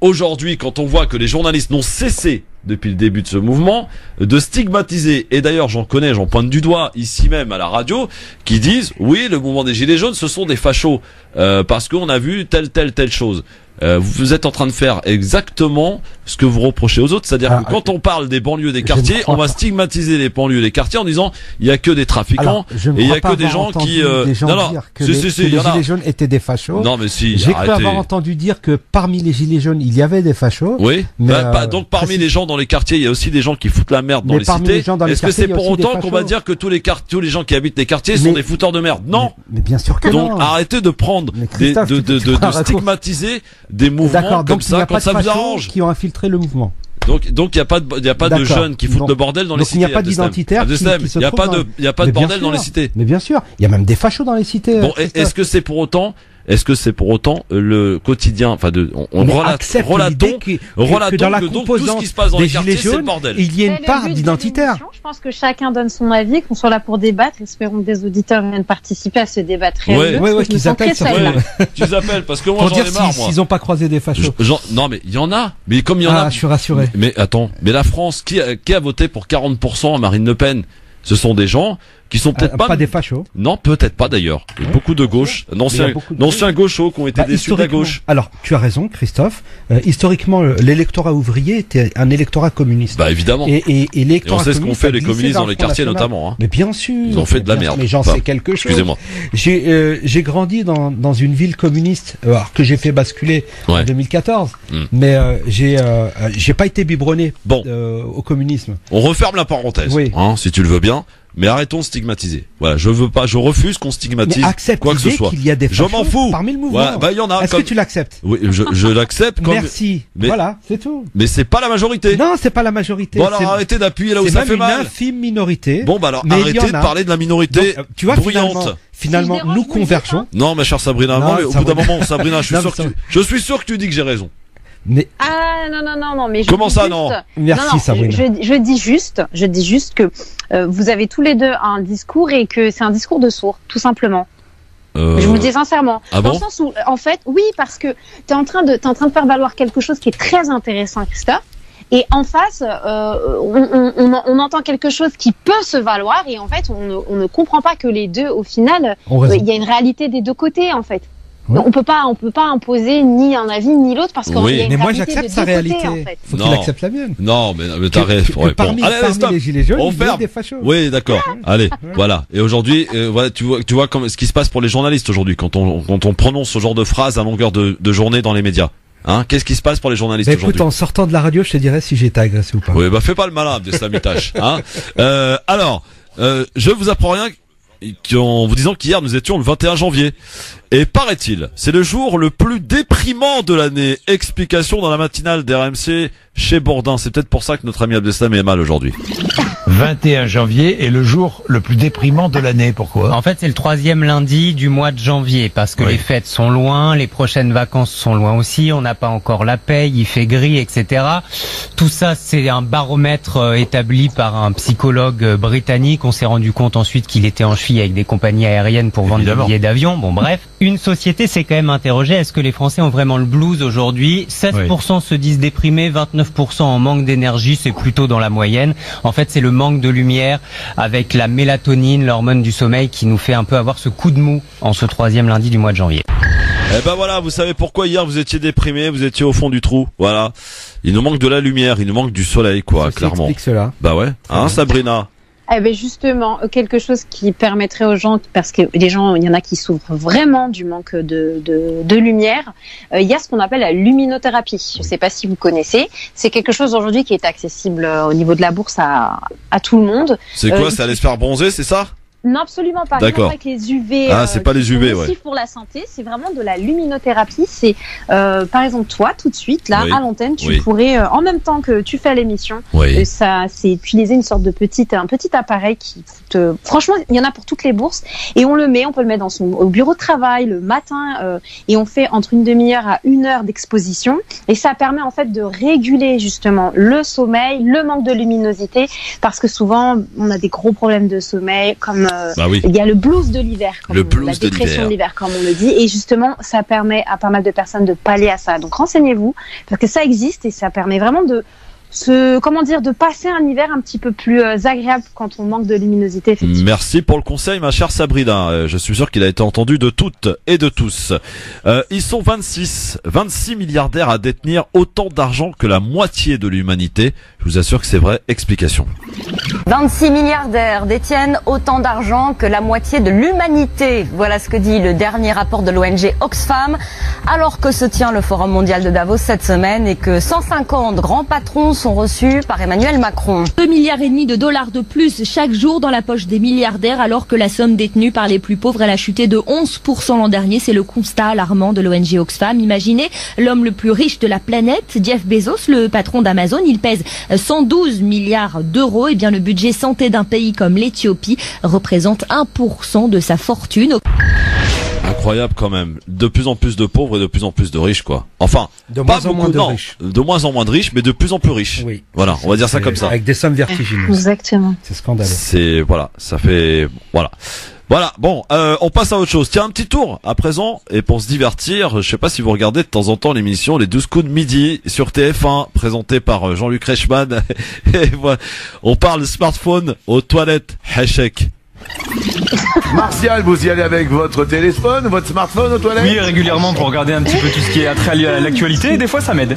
aujourd'hui, quand on voit que les journalistes n'ont cessé, depuis le début de ce mouvement, de stigmatiser, et d'ailleurs j'en pointe du doigt ici même à la radio, qui disent, oui, le mouvement des Gilets jaunes, ce sont des fachos, parce qu'on a vu telle chose. Vous êtes en train de faire exactement ce que vous reprochez aux autres, c'est-à-dire que quand on parle des banlieues des quartiers, on va stigmatiser les banlieues des quartiers en disant il y a que des trafiquants et il y a que des gens qui dire que les gilets jaunes étaient des fachos. Non mais si, j'ai cru avoir entendu dire que parmi les gilets jaunes, il y avait des fachos. Oui. Donc parmi les gens dans les quartiers, il y a aussi des gens qui foutent la merde dans les cités. Est-ce que c'est pour autant qu'on va dire que tous les gens qui habitent les quartiers sont des fouteurs de merde? Non. Mais bien sûr que non. Donc arrêtez de prendre de stigmatiser des mouvements comme ça quand ça vous arrange. Qui ont infiltré le mouvement. Donc il y a pas de jeunes qui foutent de bordel dans les cités. Il n'y a pas d'identitaires qui se trouvent il y a pas de bordel dans les cités. Mais bien sûr, il y a même des fachos dans les cités. Bon, est-ce que c'est pour autant le quotidien, enfin relatons que dans la donc tout ce qui se passe dans les quartiers, c'est le bordel. Il y a une part d'identitaire. Je pense que chacun donne son avis, qu'on soit là pour débattre. Espérons que des auditeurs viennent participer à ce débat très Ouais, qu'ils appellent. Tu appellent parce que moi j'en ai marre, moi. S'ils n'ont pas croisé des fachos. Non mais il y en a. Mais comme il y en a. Je suis rassuré. Mais attends, mais la France, qui a voté pour 40% à Marine Le Pen? Ce sont des gens qui sont peut-être pas des fachos. Non, peut-être pas d'ailleurs. Il y a beaucoup de gauches, d'anciens gauchos qui ont été déçus de la gauche. Alors, tu as raison, Christophe. Historiquement, l'électorat ouvrier était un électorat communiste. Bah évidemment. Et on sait ce qu'ont fait les communistes dans les quartiers notamment. Hein. Mais bien sûr. Ils ont fait de la merde. Mais j'en sais quelque chose. Excusez-moi. J'ai grandi dans une ville communiste, alors que j'ai fait basculer en 2014. Mais j'ai pas été biberonné au communisme. On referme la parenthèse, si tu le veux bien. mais arrêtons de stigmatiser. Voilà, je refuse qu'on stigmatise quoi que ce soit. Qu'il y a des je m'en fous. Parmi le mouvement. Ouais, bah il y en a. Est-ce que tu l'acceptes? Oui, je l'accepte. Merci. Mais, voilà, c'est tout. Mais c'est pas la majorité. Non, c'est pas la majorité. Bon alors arrêtez d'appuyer là où ça fait mal. C'est une infime minorité. Bon bah alors arrêtez de parler de la minorité. Donc, tu vois, bruyante. Finalement, nous convergeons. Non, ma chère Sabrina, non, au bout d'un moment, Sabrina, je suis sûr que tu dis que j'ai raison. Mais... Ah non, mais comment ça non? Merci Sabrina. Je dis juste que vous avez tous les deux un discours et que c'est un discours de sourds, tout simplement. Je vous le dis sincèrement. Ah dans bon? le sens où, en fait, oui, parce que t'es en train de faire valoir quelque chose qui est très intéressant, Christophe. Et en face, on entend quelque chose qui peut se valoir et en fait, on ne comprend pas que les deux, au final, il y a une réalité des deux côtés, en fait. Ouais. On peut pas imposer ni un avis ni l'autre parce qu'on mais moi j'accepte sa réalité. En fait. Faut qu'il accepte la mienne. Non, mais t'as raison. Parmi les gilets jaunes, il y a des fachos. Oui, d'accord. Allez, voilà. Et aujourd'hui, voilà, tu vois comme ce qui se passe pour les journalistes aujourd'hui quand on prononce ce genre de phrases à longueur de journée dans les médias. Hein, qu'est-ce qui se passe pour les journalistes aujourd'hui? Écoute, en sortant de la radio, je te dirais si j'ai été agressé ou pas. Oui, bah fais pas le malin, Abdeslamitash. Hein. Alors, je vous apprends rien en vous disant qu'hier nous étions le 21 janvier. Et paraît-il, c'est le jour le plus déprimant de l'année. Explication dans la matinale d'RMC chez Bourdin. C'est peut-être pour ça que notre ami Abdeslam est mal aujourd'hui. 21 janvier est le jour le plus déprimant de l'année. Pourquoi? En fait, c'est le 3e lundi du mois de janvier parce que les fêtes sont loin, les prochaines vacances sont loin aussi, on n'a pas encore la paye, il fait gris, etc. Tout ça, c'est un baromètre établi par un psychologue britannique. On s'est rendu compte ensuite qu'il était en cheville avec des compagnies aériennes pour vendre des billets d'avion. Bon, bref. Une société s'est quand même interrogée, est-ce que les Français ont vraiment le blues aujourd'hui? 16% se disent déprimés, 29% en manque d'énergie, c'est plutôt dans la moyenne. En fait, c'est le manque de lumière avec la mélatonine, l'hormone du sommeil qui nous fait un peu avoir ce coup de mou en ce 3e lundi du mois de janvier. Eh ben voilà, vous savez pourquoi hier vous étiez déprimé, vous étiez au fond du trou, voilà. Il nous manque de la lumière, il nous manque du soleil, quoi, clairement. Explique cela. Bah ouais, hein, Sabrina? Eh ben justement, quelque chose qui permettrait aux gens, parce que les gens, il y en a qui souffrent vraiment du manque de lumière, il y a ce qu'on appelle la luminothérapie. Je ne sais pas si vous connaissez. C'est quelque chose aujourd'hui qui est accessible au niveau de la bourse à tout le monde. C'est quoi, c'est à l'espère bronzer, c'est ça? Non, absolument pas. D'accord. Avec les UV. Ah, c'est pas les UV, ouais. Pour la santé, c'est vraiment de la luminothérapie. C'est, par exemple, toi, tout de suite, là, à l'antenne, tu pourrais, en même temps que tu fais l'émission, ça, c'est utiliser une sorte de un petit appareil qui coûte, franchement, il y en a pour toutes les bourses, et on peut le mettre au bureau de travail, le matin, et on fait entre une demi-heure à 1 heure d'exposition, et ça permet, en fait, de réguler, justement, le sommeil, le manque de luminosité, parce que souvent, on a des gros problèmes de sommeil, comme il y a le blues de l'hiver, la dépression de l'hiver, comme on le dit, et justement, ça permet à pas mal de personnes de pallier à ça. Donc renseignez-vous, parce que ça existe et ça permet vraiment de passer un hiver un petit peu plus agréable quand on manque de luminosité, effectivement. Merci pour le conseil, ma chère Sabrina. Je suis sûr qu'il a été entendu de toutes et de tous. Ils sont 26 milliardaires à détenir autant d'argent que la moitié de l'humanité. Je vous assure que c'est vrai. Explication. 26 milliardaires détiennent autant d'argent que la moitié de l'humanité. Voilà ce que dit le dernier rapport de l'ONG Oxfam, alors que se tient le Forum mondial de Davos cette semaine et que 150 grands patrons sont reçus par Emmanuel Macron. 2,5 milliards de dollars de plus chaque jour dans la poche des milliardaires, alors que la somme détenue par les plus pauvres, elle a chuté de 11% l'an dernier. C'est le constat alarmant de l'ONG Oxfam. Imaginez l'homme le plus riche de la planète, Jeff Bezos, le patron d'Amazon. Il pèse 112 milliards d'euros. Et bien, le budget santé d'un pays comme l'Éthiopie représente 1% de sa fortune. Incroyable quand même. De plus en plus de pauvres et de plus en plus de riches, quoi. Enfin, de moins en moins de riches. De moins en moins de riches, mais de plus en plus riches. Oui. Voilà, on va dire ça comme ça. Avec des sommes vertigineuses. Exactement. C'est scandaleux. Voilà, bon, on passe à autre chose. Tiens, un petit tour à présent, et pour se divertir, je sais pas si vous regardez de temps en temps l'émission Les 12 coups de midi sur TF1, présentée par Jean-Luc Reichmann. Et voilà, on parle smartphone aux toilettes. Hachek. Martial, vous y allez avec votre téléphone, votre smartphone aux toilettes? Oui, régulièrement pour regarder un petit peu tout ce qui est attrait à l'actualité, et des fois ça m'aide.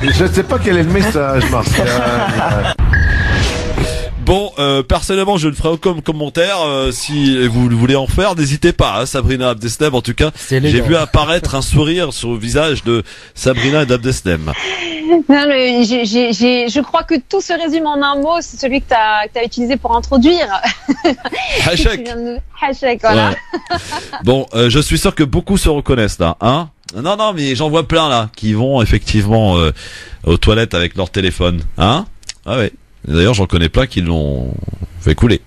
Je ne sais pas quel est le message, Martial. Bon, personnellement, je ne ferai aucun commentaire. Si vous voulez en faire, n'hésitez pas. Hein, Sabrina Abdeslam, en tout cas, j'ai vu apparaître un sourire sur le visage de Sabrina Abdeslam. Non, je crois que tout se résume en un mot, c'est celui que t'as utilisé pour introduire. Hachek. Hachek, voilà. Ouais. Bon, je suis sûr que beaucoup se reconnaissent là, hein. Non, mais j'en vois plein là qui vont effectivement aux toilettes avec leur téléphone, hein. Ah ouais. D'ailleurs, j'en connais plein qui l'ont fait couler.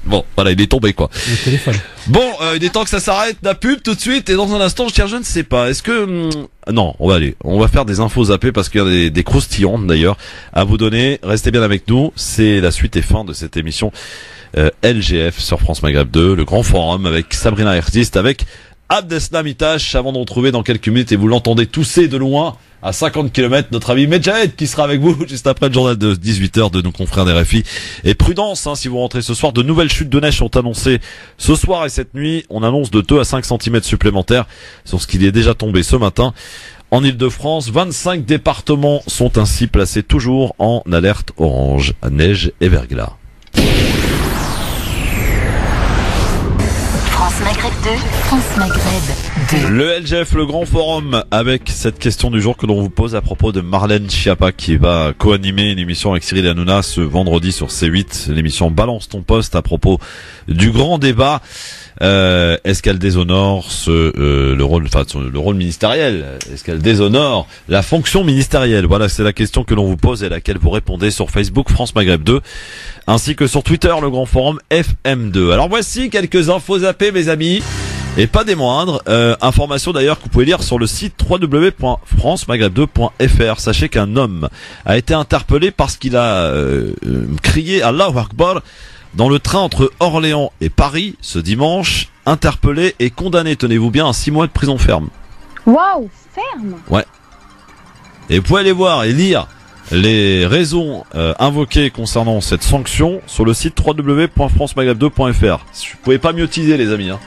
Bon, voilà, il est tombé quoi. Le téléphone. Bon, il est temps que ça s'arrête, la pub tout de suite. Et dans un instant, je ne sais pas. Est-ce que non, on va faire des infos zappées parce qu'il y a des croustillantes d'ailleurs à vous donner. Restez bien avec nous. C'est la suite et fin de cette émission LGF sur France Maghreb 2, le grand forum avec Sabrina Artiste, avec Abdeslam Itache, avant de retrouver dans quelques minutes, et vous l'entendez tousser de loin, à 50 km, notre ami Medjahed qui sera avec vous juste après le journal de 18h de nos confrères d'RFI. Et prudence, hein, si vous rentrez ce soir, de nouvelles chutes de neige sont annoncées ce soir et cette nuit. On annonce de 2 à 5 cm supplémentaires sur ce qui est déjà tombé ce matin. En Ile-de-France, 25 départements sont ainsi placés toujours en alerte orange, à neige et verglas. France Maghreb 2, France Maghreb 2. Le LGF, le grand forum, avec cette question du jour que l'on vous pose à propos de Marlène Schiappa qui va co-animer une émission avec Cyril Hanouna ce vendredi sur C8, l'émission Balance ton poste à propos du grand débat. Est-ce qu'elle déshonore le rôle ministériel? Est-ce qu'elle déshonore la fonction ministérielle? Voilà, c'est la question que l'on vous pose et à laquelle vous répondez sur Facebook France Maghreb 2, ainsi que sur Twitter, le grand forum FM2. Alors voici quelques infos zappées, mes amis, et pas des moindres. Information d'ailleurs que vous pouvez lire sur le site www.francemaghreb2.fr. Sachez qu'un homme a été interpellé parce qu'il a crié Allahu Akbar dans le train entre Orléans et Paris ce dimanche. Interpellé et condamné, tenez-vous bien, à 6 mois de prison ferme. Waouh, ferme. Ouais. Et vous pouvez aller voir et lire les raisons invoquées concernant cette sanction sur le site www.francemaghreb2.fr. Vous pouvez pas mieux teaser, les amis, hein.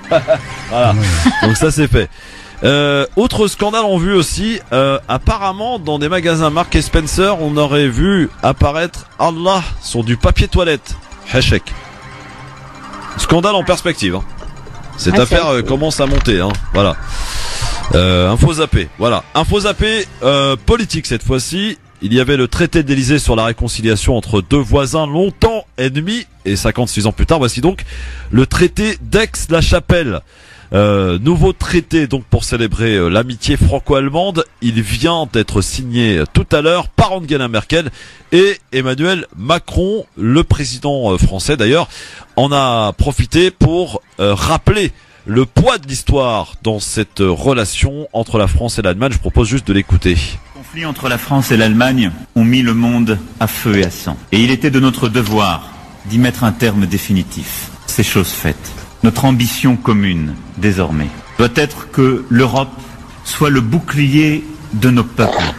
Voilà. Donc ça c'est fait. Autre scandale en vue aussi, apparemment dans des magasins Marks & Spencer, on aurait vu apparaître Allah sur du papier toilette. Hachek. Scandale en perspective, hein. Cette affaire commence à monter, hein. Voilà. Info zappée. Voilà. Info zappée politique cette fois-ci. Il y avait le traité d'Élysée sur la réconciliation entre deux voisins longtemps ennemis, et 56 ans plus tard, voici donc le traité d'Aix-la-Chapelle. Nouveau traité donc pour célébrer l'amitié franco-allemande. Il vient d'être signé tout à l'heure par Angela Merkel et Emmanuel Macron, le président français d'ailleurs, en a profité pour rappeler le poids de l'histoire dans cette relation entre la France et l'Allemagne. Je propose juste de l'écouter. Les conflits entre la France et l'Allemagne ont mis le monde à feu et à sang. Et il était de notre devoir d'y mettre un terme définitif. C'est chose faite. Notre ambition commune, désormais, doit être que l'Europe soit le bouclier de nos peuples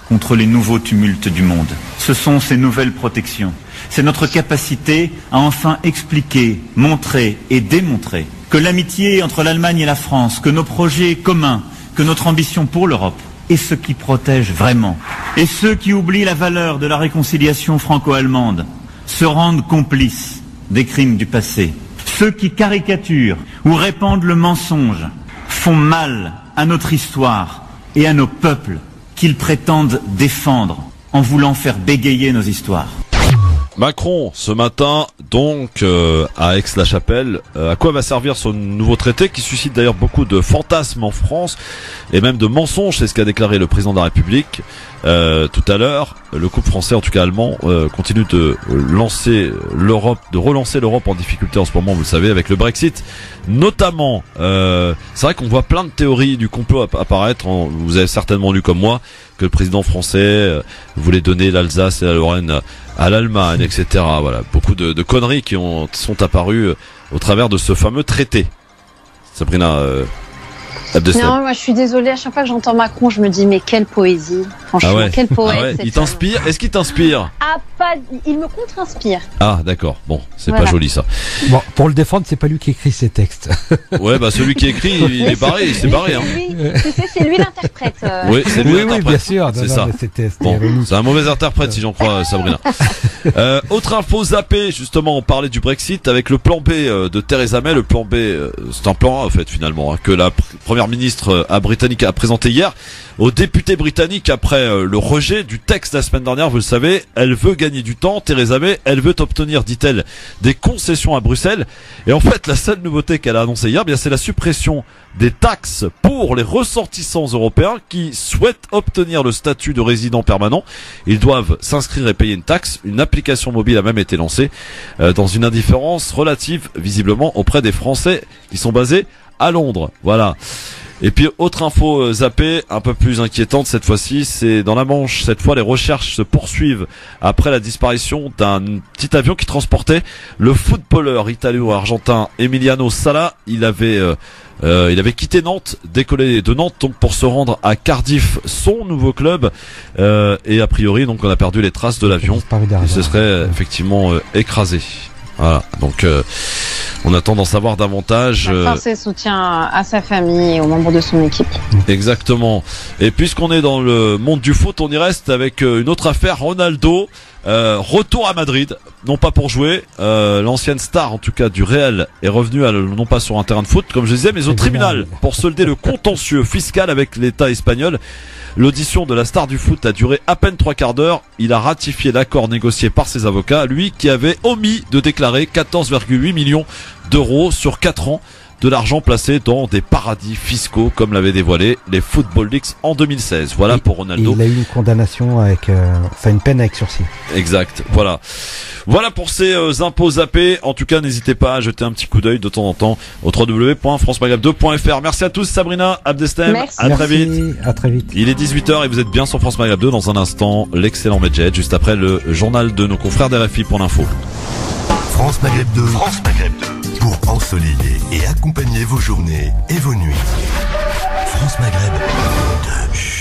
contre les nouveaux tumultes du monde. Ce sont ces nouvelles protections. C'est notre capacité à enfin expliquer, montrer et démontrer que l'amitié entre l'Allemagne et la France, que nos projets communs, que notre ambition pour l'Europe est ce qui protège vraiment. Et ceux qui oublient la valeur de la réconciliation franco-allemande se rendent complices des crimes du passé. Ceux qui caricaturent ou répandent le mensonge font mal à notre histoire et à nos peuples qu'ils prétendent défendre en voulant faire bégayer nos histoires. Macron, ce matin, donc, à Aix-la-Chapelle. À quoi va servir ce nouveau traité qui suscite d'ailleurs beaucoup de fantasmes en France et même de mensonges? C'est ce qu'a déclaré le président de la République tout à l'heure. Le couple français, en tout cas allemand, continue de relancer l'Europe en difficulté en ce moment, vous le savez, avec le Brexit. Notamment, c'est vrai qu'on voit plein de théories du complot apparaître. Vous avez certainement lu comme moi que le président français voulait donner l'Alsace et la Lorraine à l'Allemagne, etc. Voilà, beaucoup de conneries qui sont apparues au travers de ce fameux traité. Sabrina Abdeslam. Non, moi je suis désolée, à chaque fois que j'entends Macron, je me dis mais quelle poésie. Franchement, quel poète. Il t'inspire? Est-ce qu'il t'inspire? Il me contre-inspire. Ah, d'accord. Bon, c'est Voilà. pas joli ça. Bon, pour le défendre, c'est pas lui qui écrit ses textes. Ouais, bah celui qui écrit, il est barré, il s'est barré. Hein. Tu sais, c'est lui l'interprète. Oui, c'est lui l'interprète. bien sûr. C'est ça. Bon, c'est un mauvais interprète si j'en crois Sabrina. Autre info zappée, justement, on parlait du Brexit avec le plan B de Theresa May. Le plan B, c'est un plan A en fait finalement, hein, que la première ministre britannique a présenté hier aux députés britanniques après le rejet du texte la semaine dernière. Vous le savez, elle veut gagner du temps. Theresa May, elle veut obtenir, dit-elle, des concessions à Bruxelles. Et en fait, la seule nouveauté qu'elle a annoncée hier, bien, c'est la suppression des taxes pour les ressortissants européens qui souhaitent obtenir le statut de résident permanent. Ils doivent s'inscrire et payer une taxe. Une application mobile a même été lancée dans une indifférence relative, visiblement, auprès des Français qui sont basés à Londres. Voilà. Et puis, autre info zappée, un peu plus inquiétante cette fois-ci, c'est dans la Manche. Cette fois, les recherches se poursuivent après la disparition d'un petit avion qui transportait le footballeur italo-argentin Emiliano Sala. Il avait quitté Nantes, décollé de Nantes donc pour se rendre à Cardiff, son nouveau club, et a priori donc on a perdu les traces de l'avion. Il se serait effectivement écrasé. Voilà, donc on attend d'en savoir davantage. Ses soutiens à sa famille et aux membres de son équipe. Exactement. Et puisqu'on est dans le monde du foot, on y reste avec une autre affaire, Ronaldo. Retour à Madrid, non pas pour jouer, l'ancienne star en tout cas du Real est revenue non pas sur un terrain de foot comme je disais, mais au tribunal pour solder le contentieux fiscal avec l'État espagnol. L'audition de la star du foot a duré à peine 3 quarts d'heure. Il a ratifié l'accord négocié par ses avocats, lui qui avait omis de déclarer 14,8 millions d'euros sur 4 ans de l'argent placé dans des paradis fiscaux, comme l'avaient dévoilé les Football Leaks en 2016. Voilà pour Ronaldo. Il a eu une condamnation avec, une peine avec sursis. Exact. Voilà. Voilà pour ces impôts zappés. En tout cas, n'hésitez pas à jeter un petit coup d'œil de temps en temps au www.francemaghreb2.fr. Merci à tous, Sabrina, Abdeslam. À très vite. À très vite. Il est 18h et vous êtes bien sur France Maghreb 2. Dans un instant, l'excellent Medjed, juste après le journal de nos confrères d'RFI pour l'info. France Maghreb 2. France Maghreb 2. Pour ensoleiller et accompagner vos journées et vos nuits. France Maghreb 2.